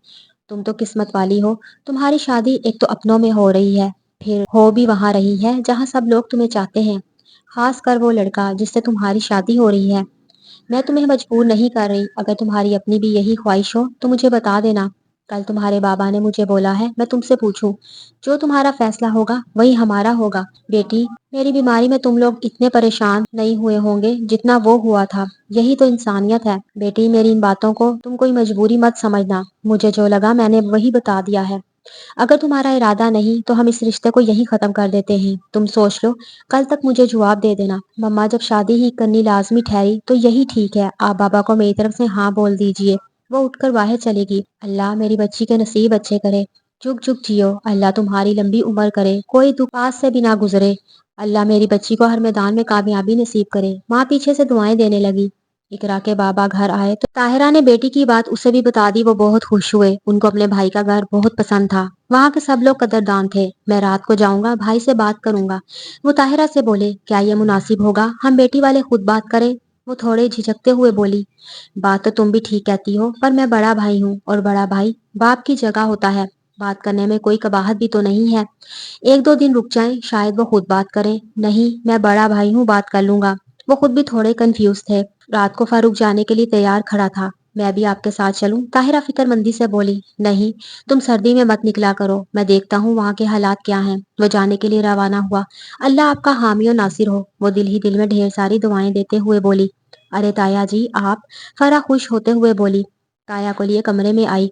तुम तो किस्मत वाली हो। तुम्हारी शादी एक तो अपनों में हो रही है, फिर हो भी वहां रही है जहां सब लोग तुम्हें चाहते हैं। खास कर वो लड़का जिससे तुम्हारी शादी हो रही है। मैं तुम्हें मजबूर नहीं कर रही। अगर तुम्हारी अपनी भी यही ख्वाहिश हो तो मुझे बता देना। कल तुम्हारे बाबा ने मुझे बोला है मैं तुमसे पूछूं। जो तुम्हारा फैसला होगा वही हमारा होगा। बेटी, मेरी बीमारी में तुम लोग इतने परेशान नहीं हुए होंगे जितना वो हुआ था। यही तो इंसानियत है। बेटी, मेरी इन बातों को तुम कोई मजबूरी मत समझना। मुझे जो लगा मैंने वही बता दिया है। अगर तुम्हारा इरादा नहीं तो हम इस रिश्ते को यहीं खत्म कर देते हैं। तुम सोच लो, कल तक मुझे जवाब दे देना। मम्मा, जब शादी ही करनी लाजमी ठहरी तो यही ठीक है। आप बाबा को मेरी तरफ से हाँ बोल दीजिए। वो उठकर बाहर चलेगी। अल्लाह मेरी बच्ची के नसीब अच्छे करे। जुग जुग जियो। अल्लाह तुम्हारी लंबी उम्र करे, कोई दुख पास से भी ना गुजरे। अल्लाह मेरी बच्ची को हर मैदान में कामयाबी नसीब करे। माँ पीछे से दुआएं देने लगी। इकरा के बाबा घर आए तो ताहिरा ने बेटी की बात उसे भी बता दी। वो बहुत खुश हुए। उनको अपने भाई का घर बहुत पसंद था। वहां के सब लोग कदरदान थे। मैं रात को जाऊंगा, भाई से बात करूंगा। वो ताहिरा से बोले, क्या ये मुनासिब होगा हम बेटी वाले खुद बात करें। वो थोड़े झिझकते हुए बोली, बात तो तुम भी ठीक कहती हो, पर मैं बड़ा भाई हूँ और बड़ा भाई बाप की जगह होता है। बात करने में कोई कबाहत भी तो नहीं है। 1-2 दिन रुक जाएं, शायद वो खुद बात करें। नहीं, मैं बड़ा भाई हूँ, बात कर लूंगा। वो खुद भी थोड़े कंफ्यूज थे। रात को फारूक जाने के लिए तैयार खड़ा था। मैं भी आपके साथ चलूं? ताहिरा फिक्रमंदी से बोली। नहीं, तुम सर्दी में मत निकला करो, मैं देखता हूँ वहाँ के हालात क्या हैं। वो जाने के लिए रवाना हुआ। अल्लाह आपका हामी और नासिर हो। वो दिल ही दिल में ढेर सारी दुआएं देते हुए बोली। अरे ताया जी, आप? फरा खुश होते हुए बोली। ताया को लिए कमरे में आई।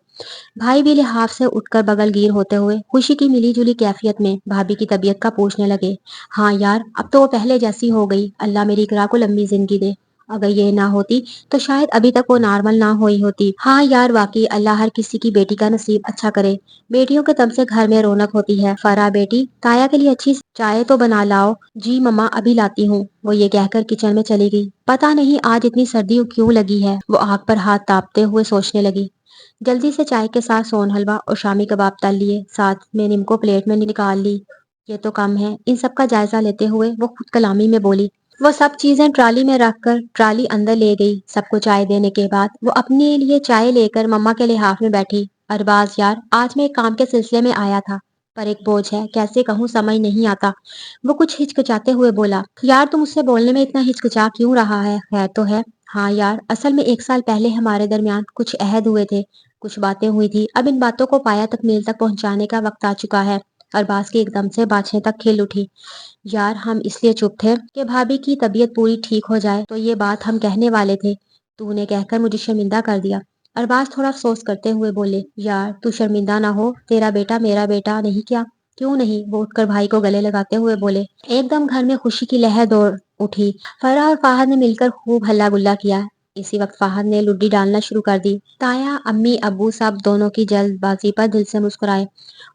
भाई भी लिहाफ से उठकर बगलगीर होते हुए खुशी की मिली जुली कैफियत में भाभी की तबीयत का पूछने लगे। हाँ यार, अब तो वो पहले जैसी हो गई। अल्लाह मेरी इकरा को लंबी जिंदगी दे। अगर ये ना होती तो शायद अभी तक वो नॉर्मल ना हुई होती। हाँ यार, वाकई अल्लाह हर किसी की बेटी का नसीब अच्छा करे। बेटियों के तब से घर में रौनक होती है। फरा बेटी, ताया के लिए अच्छी चाय तो बना लाओ। जी मम्मा, अभी लाती हूँ। वो ये कहकर किचन में चली गई। पता नहीं आज इतनी सर्दी क्यों लगी है। वो आग पर हाथ तापते हुए सोचने लगी। जल्दी से चाय के साथ सोन हलवा और शामी कबाब तल लिए, साथ में नीम को प्लेट में निकाल ली। ये तो कम है। इन सब का जायजा लेते हुए वो खुद कलामी में बोली। वो सब चीजें ट्राली में रखकर ट्राली अंदर ले गई। सबको चाय देने के बाद वो अपने लिए चाय लेकर मम्मा के लिहाफ में बैठी। अरबाज यार, आज मैं एक काम के सिलसिले में आया था, पर एक बोझ है, कैसे कहूँ समझ नहीं आता। वो कुछ हिचकिचाते हुए बोला। यार तुम मुझसे बोलने में इतना हिचकिचा क्यों रहा है? खैर तो है? हाँ यार, असल में 1 साल पहले हमारे दरमियान कुछ अहद हुए थे, कुछ बातें हुई थी। अब इन बातों को पाया तक मील तक पहुंचाने का वक्त आ चुका है। अरबाज की एकदम से बाछें तक खिल उठी। यार हम इसलिए चुप थे कि भाभी की तबीयत पूरी ठीक हो जाए, तो ये बात हम कहने वाले थे। तूने कहकर मुझे शर्मिंदा कर दिया। अरबाज थोड़ा अफसोस करते हुए बोले। यार तू शर्मिंदा ना हो, तेरा बेटा मेरा बेटा नहीं क्या? क्यों नहीं? वो उठकर भाई को गले लगाते हुए बोले। एकदम घर में खुशी की लहर दौड़ उठी। फराह और फाहद ने मिलकर खूब हल्ला गुल्ला किया। इसी वक्त फाहद ने लुड्डी डालना शुरू कर दी। ताया, अम्मी, अब्बू सब दोनों की जल्दबाजी पर दिल से मुस्कुराए।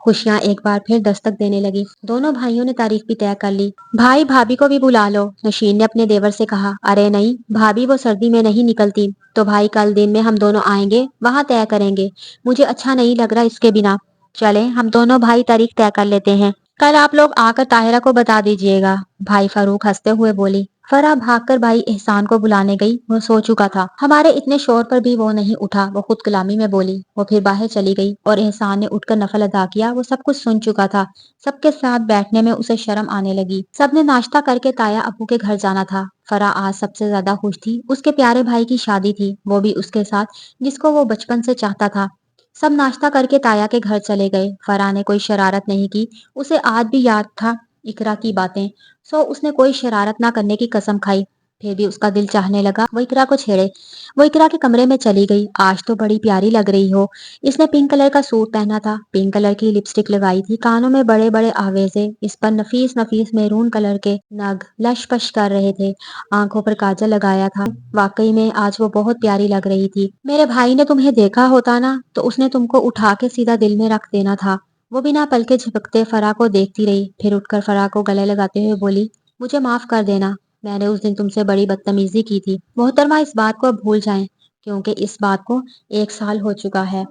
खुशियां एक बार फिर दस्तक देने लगी। दोनों भाइयों ने तारीख भी तय कर ली। भाई भाभी को भी बुला लो, नशीन ने अपने देवर से कहा। अरे नहीं भाभी, वो सर्दी में नहीं निकलती। तो भाई कल दिन में हम दोनों आएंगे, वहां तय करेंगे। मुझे अच्छा नहीं लग रहा इसके बिना। चले हम दोनों भाई तारीख तय कर लेते हैं। कल आप लोग आकर ताहिरा को बता दीजिएगा। भाई फारूक हंसते हुए बोली। फरा भागकर भाई एहसान को बुलाने गई। वो सो चुका था। हमारे इतने शोर पर भी वो नहीं उठा। वो खुद कलामी में बोली। वो फिर बाहर चली गई और एहसान ने उठकर नफल अदा किया। वो सब कुछ सुन चुका था। सबके साथ बैठने में उसे शर्म आने लगी। सबने नाश्ता करके ताया अब्बू के घर जाना था। फरा आज सबसे ज्यादा खुश थी। उसके प्यारे भाई की शादी थी, वो भी उसके साथ, जिसको वो बचपन से चाहता था। सब नाश्ता करके ताया के घर चले गए। फरा ने कोई शरारत नहीं की। उसे आज भी याद था इकरा की बातें। सो उसने कोई शरारत ना करने की कसम खाई। फिर भी उसका दिल चाहने लगा वो इकरा को छेड़े। वो इकरा के कमरे में चली गई। आज तो बड़ी प्यारी लग रही हो। इसने पिंक कलर का सूट पहना था, पिंक कलर की लिपस्टिक लगाई थी, कानों में बड़े बड़े आवेजे, इस पर नफीस नफीस मैरून कलर के नग लश पश कर रहे थे। आंखों पर काजल लगाया था। वाकई में आज वो बहुत प्यारी लग रही थी। मेरे भाई ने तुम्हें देखा होता ना, तो उसने तुमको उठा के सीधा दिल में रख देना था। वो बिना पलके झपकते फरा को देखती रही, फिर उठकर फरा को गले लगाते हुए बोली। मुझे माफ कर देना, मैंने उस दिन तुमसे बड़ी बदतमीजी की थी। मोहतरमा इस बात को अब भूल जाएं, क्योंकि इस बात को 1 साल हो चुका है।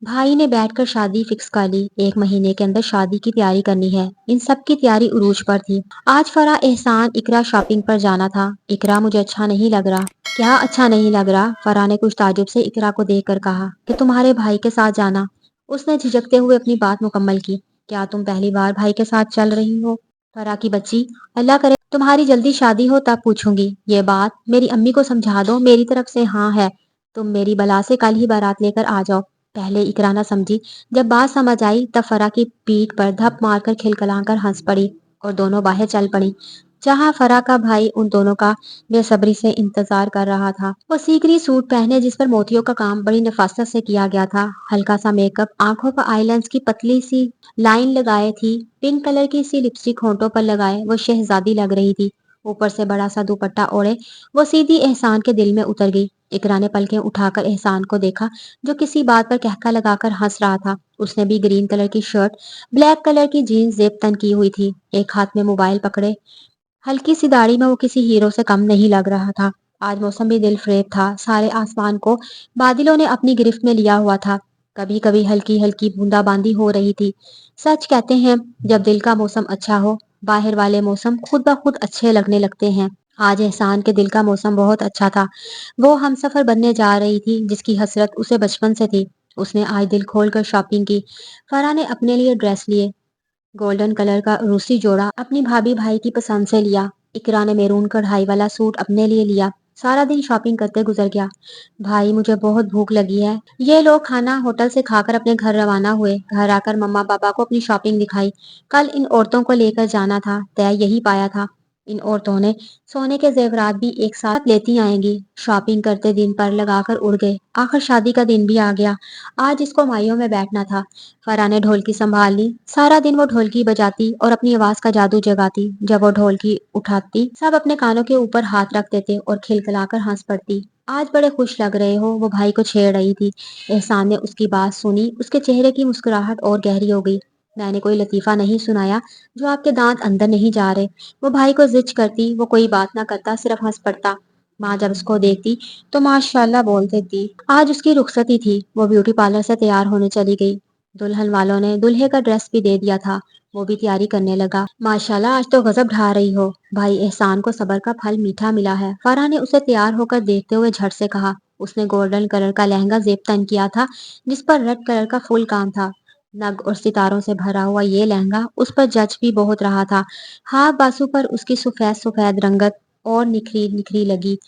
भाई ने बैठकर शादी फिक्स कर ली। 1 महीने के अंदर शादी की तैयारी करनी है। इन सब की तैयारी उरूज पर थी। आज फरा एहसान इकरा शॉपिंग पर जाना था। इकरा, मुझे अच्छा नहीं लग रहा। क्या अच्छा नहीं लग रहा? फरा ने कुछ ताजुब से इकरा को देखकर कहा कि तुम्हारे भाई के साथ जाना। उसने झिझकते हुए अपनी बात मुकम्मल की। क्या तुम पहली बार भाई के साथ चल रही हो? फरा की बच्ची, अल्लाह करे तुम्हारी जल्दी शादी हो तब पूछूंगी। ये बात मेरी अम्मी को समझा दो, मेरी तरफ से हाँ है। तुम मेरी बला से कल ही बारात लेकर आ जाओ। पहले इकरा न समझी। जब बात समझ आई तब फरा की पीठ पर धप मारकर खिलखिलाकर हंस पड़ी और दोनों बाहर चल पड़ी, जहां फरा का भाई उन दोनों का बेसब्री से इंतजार कर रहा था। वो सीकरी सूट पहने, जिस पर मोतियों का काम बड़ी नफासत से किया गया था। हल्का सा मेकअप, आंखों पर आईलेंस की पतली सी लाइन लगाए थी, पिंक कलर की सी लिपस्टिक होंठों पर लगाए वो शहजादी लग रही थी। ऊपर से बड़ा सा दुपट्टा ओढ़े वो सीधी एहसान के दिल में उतर गई। इकरा ने पलकें उठाकर एहसान को देखा, जो किसी बात पर कहका लगाकर हंस रहा था। उसने भी ग्रीन कलर की शर्ट, ब्लैक कलर की जीन्स जेब तन की हुई थी, एक हाथ में मोबाइल पकड़े। हल्की सी दाढ़ी में वो किसी हीरो से कम नहीं लग रहा था। आज मौसम भी दिल फरेब था। सारे आसमान को बादलों ने अपनी गिरफ्त में लिया हुआ था। कभी कभी हल्की हल्की बूंदाबांदी हो रही थी। सच कहते हैं, जब दिल का मौसम अच्छा हो, बाहर वाले मौसम खुद ब खुद अच्छे लगने लगते हैं। आज एहसान के दिल का मौसम बहुत अच्छा था। वो हमसफर बनने जा रही थी, जिसकी हसरत उसे बचपन से थी। उसने आज दिल खोलकर शॉपिंग की। फरा ने अपने लिए ड्रेस लिए। गोल्डन कलर का रूसी जोड़ा अपनी भाभी भाई की पसंद से लिया। इकरा ने मैरून कढ़ाई वाला सूट अपने लिए लिया। सारा दिन शॉपिंग करते गुजर गया। भाई, मुझे बहुत भूख लगी है। ये लोग खाना होटल से खाकर अपने घर रवाना हुए। घर आकर मम्मा पापा को अपनी शॉपिंग दिखाई। कल इन औरतों को लेकर जाना था, तय यही पाया था। इन औरतों ने सोने के जेवरात भी एक साथ लेती आएंगी। शॉपिंग करते दिन पर लगाकर उड़ गए। आखिर शादी का दिन भी आ गया। आज इसको माइयों में बैठना था। फरा ने ढोलकी संभाल ली। सारा दिन वो ढोलकी बजाती और अपनी आवाज का जादू जगाती। जब वो ढोलकी उठाती सब अपने कानों के ऊपर हाथ रख देते और खिलखिलाकर हंस पड़ती। आज बड़े खुश लग रहे हो, वो भाई को छेड़ रही थी। एहसान ने उसकी बात सुनी। उसके चेहरे की मुस्कुराहट और गहरी हो गई। मैंने कोई लतीफा नहीं सुनाया जो आपके दांत अंदर नहीं जा रहे। वो भाई को जिद करती। वो कोई बात ना करता, सिर्फ हंस पड़ता। माँ जब उसको देखती तो माशाल्लाह बोल देती। आज उसकी रुखसती थी। वो ब्यूटी पार्लर से तैयार होने चली गई। दुल्हन वालों ने दूल्हे का ड्रेस भी दे दिया था। वो भी तैयारी करने लगा। माशाल्लाह आज तो गजब ढा रही हो। भाई एहसान को सबर का फल मीठा मिला है। फराह ने उसे तैयार होकर देखते हुए झट से कहा। उसने गोल्डन कलर का लहंगा जेब तन किया था जिस पर रेड कलर का फुल काम था। नग और सितारों से भरा हुआ ये लहंगा उस पर जच भी बहुत रहा था। हाथ बासु पर उसकी सफेद सफेद रंगत और निखरी निखरी लगी।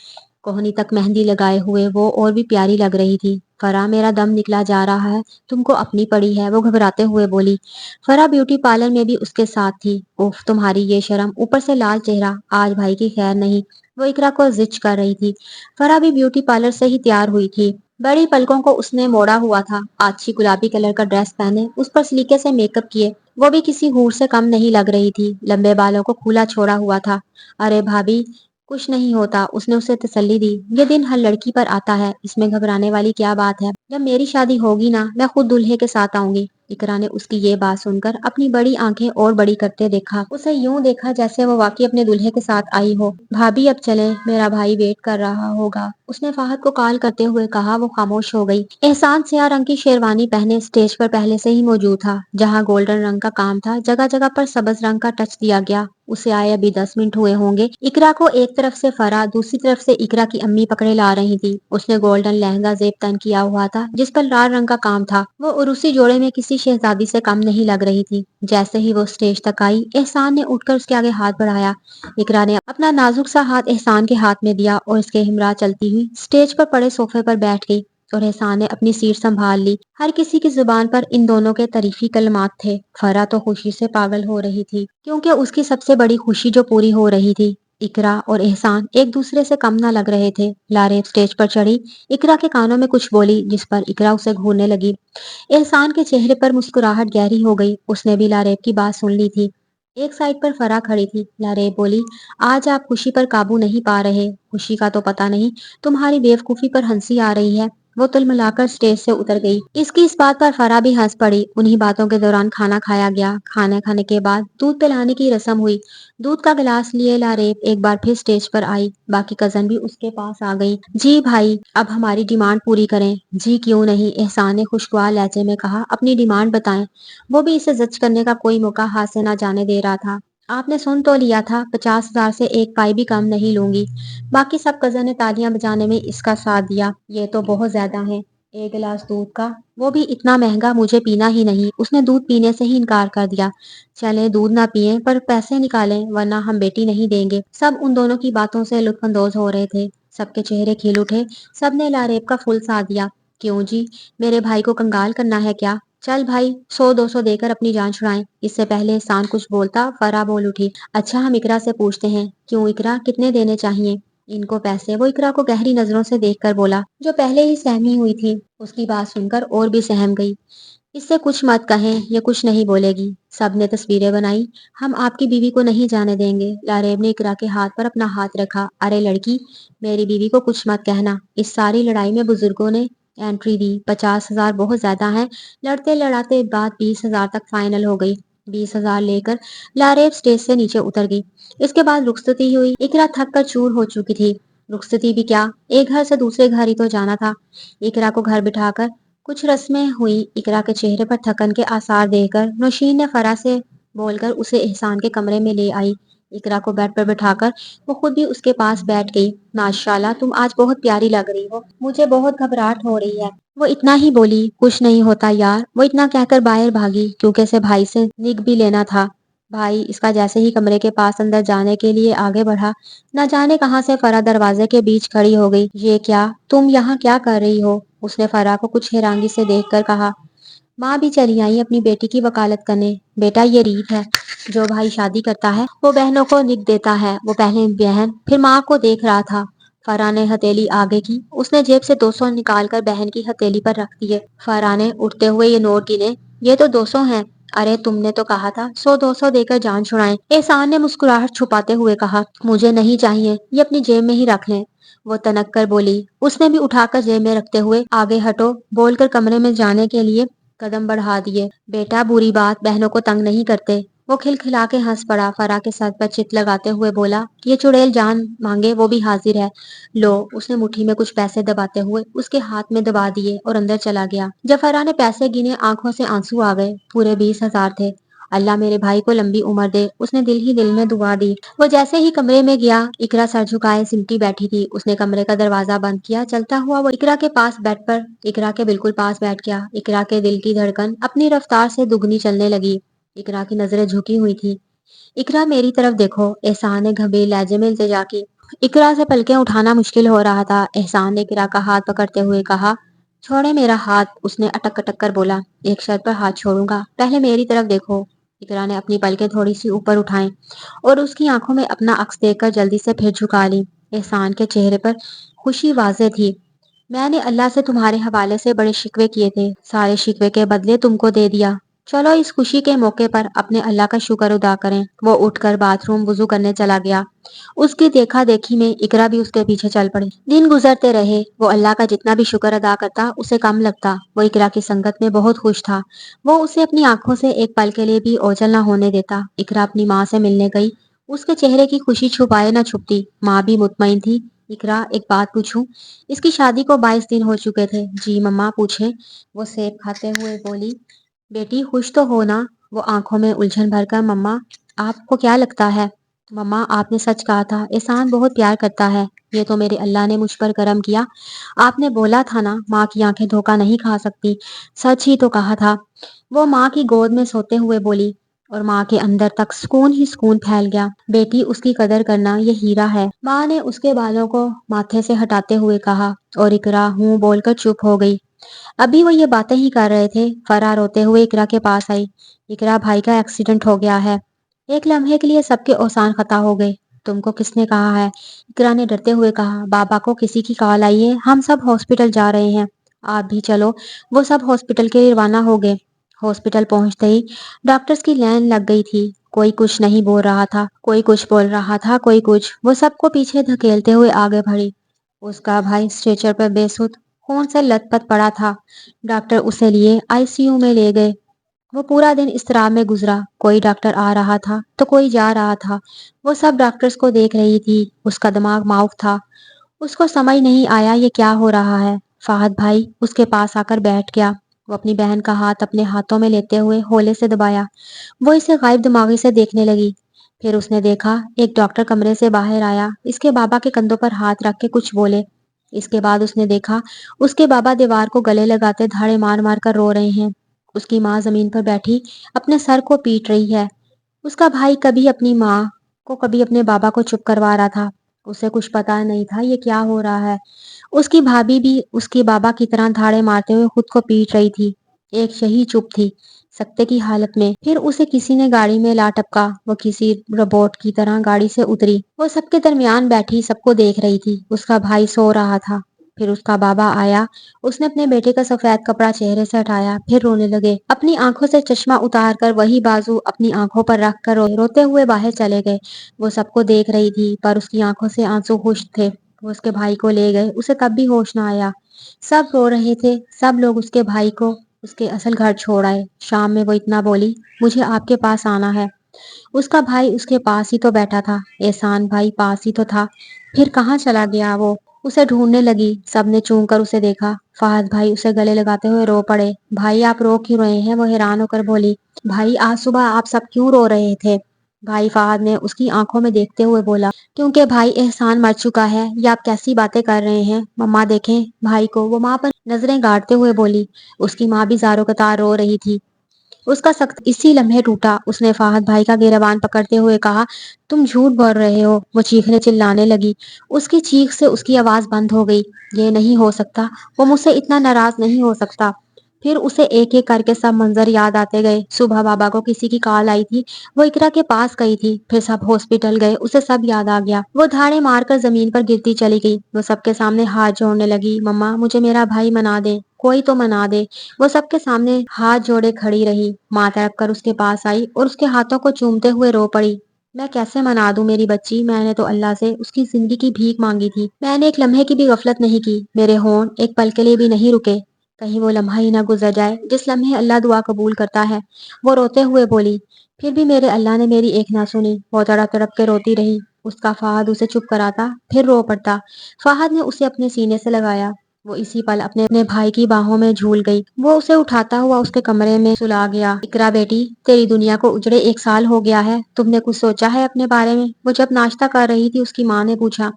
कोहनी तक मेहंदी लगाए हुए वो और भी प्यारी लग रही थी। फरा मेरा दम निकला जा रहा है, तुमको अपनी पड़ी है, वो घबराते हुए बोली। फरा ब्यूटी पार्लर में भी उसके साथ थी। उफ तुम्हारी ये शर्म, ऊपर से लाल चेहरा, आज भाई की खैर नहीं। वो इकरा को जिच कर रही थी। फरा भी ब्यूटी पार्लर से ही तैयार हुई थी। बड़ी पलकों को उसने मोड़ा हुआ था। अच्छी गुलाबी कलर का ड्रेस पहने, उस पर सलीके से मेकअप किए, वो भी किसी हूर से कम नहीं लग रही थी। लंबे बालों को खुला छोड़ा हुआ था। अरे भाभी, कुछ नहीं होता, उसने उसे तसल्ली दी। ये दिन हर लड़की पर आता है, इसमें घबराने वाली क्या बात है। जब मेरी शादी होगी ना, मैं खुद दूल्हे के साथ आऊंगी। इकरा ने उसकी ये बात सुनकर अपनी बड़ी आंखें और बड़ी करते देखा। उसे यूं देखा जैसे वो वाकई अपने दूल्हे के साथ आई हो। भाभी अब चले, मेरा भाई वेट कर रहा होगा, उसने फाहद को कॉल करते हुए कहा। वो खामोश हो गई। एहसान सिया रंग की शेरवानी पहने स्टेज पर पहले से ही मौजूद था। जहाँ गोल्डन रंग का काम था, जगह जगह पर सब्ज रंग का टच दिया गया। उसे आए अभी 10 मिनट हुए होंगे। इकरा को एक तरफ से फरा, दूसरी तरफ से इकरा की अम्मी पकड़े ला रही थी। उसने गोल्डन लहंगा जेब तन किया हुआ था जिस पर लाल रंग का काम था। वो उरूसी जोड़े में किसी शहजादी से कम नहीं लग रही थी। जैसे ही वो स्टेज तक आई, एहसान ने उठकर उसके आगे हाथ बढ़ाया। इकरा ने अपना नाजुक सा हाथ एहसान के हाथ में दिया और इसके हमरा चलती हुई स्टेज पर पड़े सोफे पर बैठ गई। और एहसान ने अपनी सीट संभाल ली। हर किसी की जुबान पर इन दोनों के तारीफी कलमात थे। फरा तो खुशी से पागल हो रही थी क्योंकि उसकी सबसे बड़ी खुशी जो पूरी हो रही थी। इकरा और एहसान एक दूसरे से कम ना लग रहे थे। लारेब स्टेज पर चढ़ी, इकरा के कानों में कुछ बोली जिस पर इकरा उसे घूरने लगी। एहसान के चेहरे पर मुस्कुराहट गहरी हो गई। उसने भी लारेब की बात सुन ली थी। एक साइड पर फरा खड़ी थी। लारेब बोली, आज आप खुशी पर काबू नहीं पा रहे। खुशी का तो पता नहीं, तुम्हारी बेवकूफी पर हंसी आ रही है। वो तिलमिलाकर स्टेज से उतर गई। इसकी इस बात पर फरा भी हंस पड़ी। उन्हीं बातों के दौरान खाना खाया गया। खाने खाने के बाद दूध पिलाने की रस्म हुई। दूध का गिलास लिए लारेब एक बार फिर स्टेज पर आई। बाकी कजन भी उसके पास आ गई। जी भाई, अब हमारी डिमांड पूरी करें। जी क्यों नहीं, एहसान ने खुशगवार लहजे में कहा। अपनी डिमांड बताएं। वो भी इसे जज करने का कोई मौका हाथ से ना जाने दे रहा था। आपने सुन तो लिया था, 50,000 से एक पाई भी कम नहीं लूंगी। बाकी सब कजन ने तालियां बजाने में इसका साथ दिया। ये तो बहुत ज्यादा है, एक गिलास दूध का, वो भी इतना महंगा, मुझे पीना ही नहीं। उसने दूध पीने से ही इनकार कर दिया। चले दूध ना पिए पर पैसे निकालें, वरना हम बेटी नहीं देंगे। सब उन दोनों की बातों से लुत्फानंदोज हो रहे थे। सबके चेहरे खिल उठे। सबने लारेब का फुल साथ दिया। क्यों जी, मेरे भाई को कंगाल करना है क्या? चल भाई, 100-200 देकर अपनी जान छुड़ाएं। इससे पहले एहसान कुछ बोलता, फरा बोल उठी। अच्छा, हम इकरा से पूछते हैं। क्यों इकरा, कितने देने चाहिए? इनको पैसे, वो इकरा को गहरी नजरों से देखकर बोला, जो पहले ही सहमी हुई थी। उसकी बात सुनकर और भी सहम गई। इससे कुछ मत कहें, ये कुछ नहीं बोलेगी। सबने तस्वीरें बनाई। हम आपकी बीवी को नहीं जाने देंगे। लारेब ने इकरा के हाथ पर अपना हाथ रखा। अरे लड़की, मेरी बीवी को कुछ मत कहना। इस सारी लड़ाई में बुजुर्गों ने एंट्री दी। 50,000 बहुत ज्यादा है। लड़ते लड़ाते बात 20,000 तक फाइनल हो गई। 20,000 लेकर लारेब स्टेज से नीचे उतर गई। इसके बाद रुखसती हुई। इकरा थक कर चूर हो चुकी थी। रुखसती भी क्या, एक घर से दूसरे घर ही तो जाना था। इकरा को घर बिठाकर कुछ रस्में हुई। इकरा के चेहरे पर थकन के आसार देखकर नौशीन ने फरा से बोलकर उसे एहसान के कमरे में ले आई। इकरा को बेड पर बिठाकर वो खुद भी उसके पास बैठ गई। माशाल्लाह, तुम आज बहुत प्यारी लग रही हो, मुझे बहुत घबराहट हो रही है। वो इतना ही बोली। कुछ नहीं होता यार। वो इतना कहकर बाहर भागी क्योंकि इसे भाई से निग भी लेना था। भाई इसका जैसे ही कमरे के पास अंदर जाने के लिए आगे बढ़ा, न जाने कहां से फरा दरवाजे के बीच खड़ी हो गई। ये क्या, तुम यहाँ क्या कर रही हो? उसने फरा को कुछ हैरानी से देखकर कहा। माँ भी चली आई अपनी बेटी की वकालत करने। बेटा ये रीत है, जो भाई शादी करता है वो बहनों को निक देता है। वो पहले बहन फिर माँ को देख रहा था। फरहा ने हथेली आगे की, उसने जेब से 200 निकाल कर बहन की हथेली पर रख दिए। फरहा ने उठते हुए ये नोट गिने। ये तो 200 हैं। अरे तुमने तो कहा था 100-200 देकर जान छुड़ाएं। एहसान ने मुस्कुराहट छुपाते हुए कहा, मुझे नहीं चाहिए, ये अपनी जेब में ही रख लें। वो तनक कर बोली। उसने भी उठाकर जेब में रखते हुए आगे हटो बोलकर कमरे में जाने के लिए कदम बढ़ा दिए। बेटा बुरी बात बहनों को तंग नहीं करते। वो खिलखिला के हंस पड़ा। फरा के सर पर चित लगाते हुए बोला, ये चुड़ैल जान मांगे वो भी हाजिर है। लो। उसने मुट्ठी में कुछ पैसे दबाते हुए उसके हाथ में दबा दिए और अंदर चला गया। जब फरा ने पैसे गिने आंखों से आंसू आ गए। पूरे 20,000 थे। अल्लाह मेरे भाई को लंबी उम्र दे, उसने दिल ही दिल में दुआ दी। वो जैसे ही कमरे में गया, इकरा सर झुकाए सिमटी बैठी थी। उसने कमरे का दरवाजा बंद किया। चलता हुआ वो इकरा के पास बेड पर इकरा के बिल्कुल पास बैठ गया। इकरा के दिल की धड़कन अपनी रफ्तार से दुगनी चलने लगी। इकरा की नजरें झुकी हुई थी। इकरा मेरी तरफ देखो, एहसान ने गंभीर लहजे में इल्तिजा की। इकरा से पलकें उठाना मुश्किल हो रहा था। एहसान ने इकरा का हाथ पकड़ते हुए कहा, छोड़े मेरा हाथ। उसने अटक अटक कर बोला, एक शर्त पर हाथ छोड़ूंगा, पहले मेरी तरफ देखो। इकरा ने अपनी पलकें थोड़ी सी ऊपर उठाई और उसकी आंखों में अपना अक्स देखकर जल्दी से फिर झुका ली। एहसान के चेहरे पर खुशी वाज़ेह थी। मैंने अल्लाह से तुम्हारे हवाले से बड़े शिकवे किए थे, सारे शिकवे के बदले तुमको दे दिया। चलो इस खुशी के मौके पर अपने अल्लाह का शुक्र अदा करें। वो उठकर बाथरूम वुजू करने चला गया। उसकी देखा देखी में इकरा भी उसके पीछे चल पड़ी। दिन गुजरते रहे। वो अल्लाह का जितना भी शुक्र अदा करता उसे कम लगता। वो इकरा की संगत में बहुत खुश था। वो उसे अपनी आंखों से एक पल के लिए भी ओझल न होने देता। इकरा अपनी माँ से मिलने गई। उसके चेहरे की खुशी छुपाए न छुपती। माँ भी मुतमईन थी। इकरा एक बात पूछूं? इसकी शादी को 22 दिन हो चुके थे। जी मम्मा पूछे। वो सेब खाते हुए बोली, बेटी खुश तो हो ना? वो आंखों में उलझन भरकर, मम्मा आपको क्या लगता है? मम्मा आपने सच कहा था, एहसान बहुत प्यार करता है। ये तो मेरे अल्लाह ने मुझ पर करम किया। आपने बोला था ना, माँ की आंखें धोखा नहीं खा सकती। सच ही तो कहा था। वो माँ की गोद में सोते हुए बोली और माँ के अंदर तक सुकून ही सुकून फैल गया। बेटी उसकी कदर करना ये हीरा है। माँ ने उसके बालों को माथे से हटाते हुए कहा और इकरा हूँ बोलकर चुप हो गई। अभी वो ये बातें ही कर रहे थे, फराह रोते हुए इकरा के पास आई। इकरा भाई का एक्सीडेंट हो गया है। एक लम्हे के लिए सबके औसान खता हो गए। तुमको किसने कहा है? इकरा ने डरते हुए कहा, बाबा को किसी की कॉल आई है, हम सब हॉस्पिटल जा रहे हैं। आप भी चलो। वो सब हॉस्पिटल के लिए रवाना हो गए। हॉस्पिटल पहुंचते ही डॉक्टर्स की लाइन लग गई थी। कोई कुछ नहीं बोल रहा था, कोई कुछ बोल रहा था, कोई कुछ। वो सबको पीछे धकेलते हुए आगे बढ़ी। उसका भाई स्ट्रेचर पर बेसुध खून से लथपथ पड़ा था। डॉक्टर उसे लिए आईसीयू में ले गए। वो पूरा दिन इस्तराब में गुजरा। कोई डॉक्टर आ रहा था तो कोई जा रहा था। वो सब डॉक्टर्स को देख रही थी। उसका दिमाग माउफ था। उसको समझ नहीं आया ये क्या हो रहा है। फाहद भाई उसके पास आकर बैठ गया। वो अपनी बहन का हाथ अपने हाथों में लेते हुए होले से दबाया। वो इसे गायब दिमागी से देखने लगी। फिर उसने देखा एक डॉक्टर कमरे से बाहर आया। इसके बाबा के कंधों पर हाथ रख के कुछ बोले। इसके बाद उसने देखा उसके बाबा दीवार को गले लगाते धाड़े मार मार कर रो रहे हैं। उसकी माँ जमीन पर बैठी अपने सर को पीट रही है। उसका भाई कभी अपनी माँ को कभी अपने बाबा को चुप करवा रहा था। उसे कुछ पता नहीं था ये क्या हो रहा है। उसकी भाभी भी उसके बाबा की तरह धाड़े मारते हुए खुद को पीट रही थी। एक शही चुप थी, सकते की हालत में। फिर उसे किसी ने गाड़ी में ला टपका। वो किसी रोबोट की तरह गाड़ी से उतरी। वो सबके दरमियान बैठी सबको देख रही थी। उसका भाई सो रहा था। फिर उसका बाबा आया। उसने अपने बेटे का सफेद कपड़ा चेहरे से हटाया। फिर रोने लगे। अपनी आंखों से चश्मा उतार कर वही बाजू अपनी आंखों पर रख कर रोते हुए बाहर चले गए। वो सबको देख रही थी पर उसकी आंखों से आंसू खुश्क थे। वो उसके भाई को ले गए। उसे तब भी होश ना आया। सब रो रहे थे। सब लोग उसके भाई को उसके असल घर छोड़ आए। शाम में वो इतना बोली, मुझे आपके पास आना है। उसका भाई उसके पास ही तो बैठा था। एहसान भाई पास ही तो था। फिर कहाँ चला गया वो? उसे ढूंढने लगी। सबने चूम कर उसे देखा। फहद भाई उसे गले लगाते हुए रो पड़े। भाई आप रो क्यों रहे हैं? वो हैरान होकर बोली। भाई आज सुबह आप सब क्यों रो रहे थे? भाई फहद ने उसकी आंखों में देखते हुए बोला, क्योंकि भाई एहसान मर चुका है। ये आप कैसी बातें कर रहे हैं? मम्मा देखें भाई को। वो माँ पर नजरें गाड़ते हुए बोली। उसकी माँ भी जारो कतार रो रही थी। उसका सख्त इसी लम्हे टूटा। उसने फाहद भाई का गिरबान पकड़ते हुए कहा, तुम झूठ बोल रहे हो। वो चीखने चिल्लाने लगी। उसकी चीख से उसकी आवाज बंद हो गई। ये नहीं हो सकता। वो मुझसे इतना नाराज नहीं हो सकता। फिर उसे एक एक करके सब मंजर याद आते गए। सुबह बाबा को किसी की कॉल आई थी, वो इकरा के पास गई थी। फिर सब हॉस्पिटल गए, उसे सब याद आ गया। वो धाड़े मारकर जमीन पर गिरती चली गई। वो सबके सामने हाथ जोड़ने लगी, मम्मा मुझे मेरा भाई मना दे, कोई तो मना दे। वो सबके सामने हाथ जोड़े खड़ी रही। माँ तड़प कर उसके पास आई और उसके हाथों को चूमते हुए रो पड़ी। मैं कैसे मना दूं मेरी बच्ची, मैंने तो अल्लाह से उसकी जिंदगी की भीख मांगी थी। मैंने एक लम्हे की भी गफलत नहीं की, मेरे होंठ एक पल के लिए भी नहीं रुके। कहीं वो लम्हा ही ना गुजर जाए जिस लम्हे अल्लाह दुआ कबूल करता है। वो रोते हुए बोली। फिर भी मेरे अल्लाह ने मेरी एक ना सुनी। वो तड़प तड़प के रोती रही। उसका फाहद उसे चुप कराता, फिर रो पड़ता। फाहद ने उसे अपने सीने से लगाया। वो इसी पल अपने अपने भाई की बाहों में झूल गई। वो उसे उठाता हुआ उसके कमरे में सुला गया। इकरा बेटी, तेरी दुनिया को उजड़े 1 साल हो गया है, तुमने कुछ सोचा है अपने बारे में? वो जब नाश्ता कर रही थी उसकी माँ ने पूछा।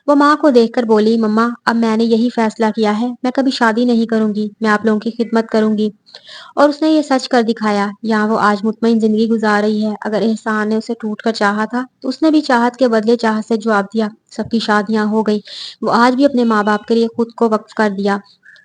वो माँ को देखकर बोली, मम्मा अब मैंने यही फैसला किया है, मैं कभी शादी नहीं करूंगी, मैं आप लोगों की खिदमत करूंगी। और उसने ये सच कर दिखाया। यहाँ वो आज मुतमईन जिंदगी गुजार रही है। अगर एहसान ने उसे टूट कर चाहा था तो उसने भी चाहत के बदले चाहत से जवाब दिया। सबकी शादियां हो गई, वो आज भी अपने माँ बाप के लिए खुद को वक्फ कर दिया।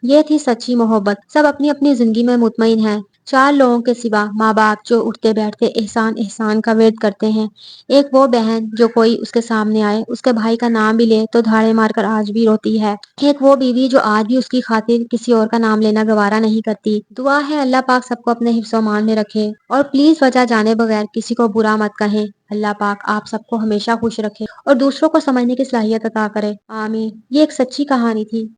ये थी सच्ची मोहब्बत। सब अपनी अपनी जिंदगी में मुतमईन हैं। 4 लोगों के सिवा, माँ बाप जो उठते बैठते एहसान एहसान का विर्द करते हैं। एक वो बहन जो कोई उसके सामने आए उसके भाई का नाम भी ले तो धाड़े मारकर आज भी रोती है। एक वो बीवी जो आज भी उसकी खातिर किसी और का नाम लेना गवारा नहीं करती। दुआ है अल्लाह पाक सबको अपने हिफ्ज़ मान में रखे। और प्लीज वजह जाने बगैर किसी को बुरा मत कहें। अल्लाह पाक आप सबको हमेशा खुश रखे और दूसरों को समझने की सलाहियत अता करे। आमीन। ये एक सच्ची कहानी थी।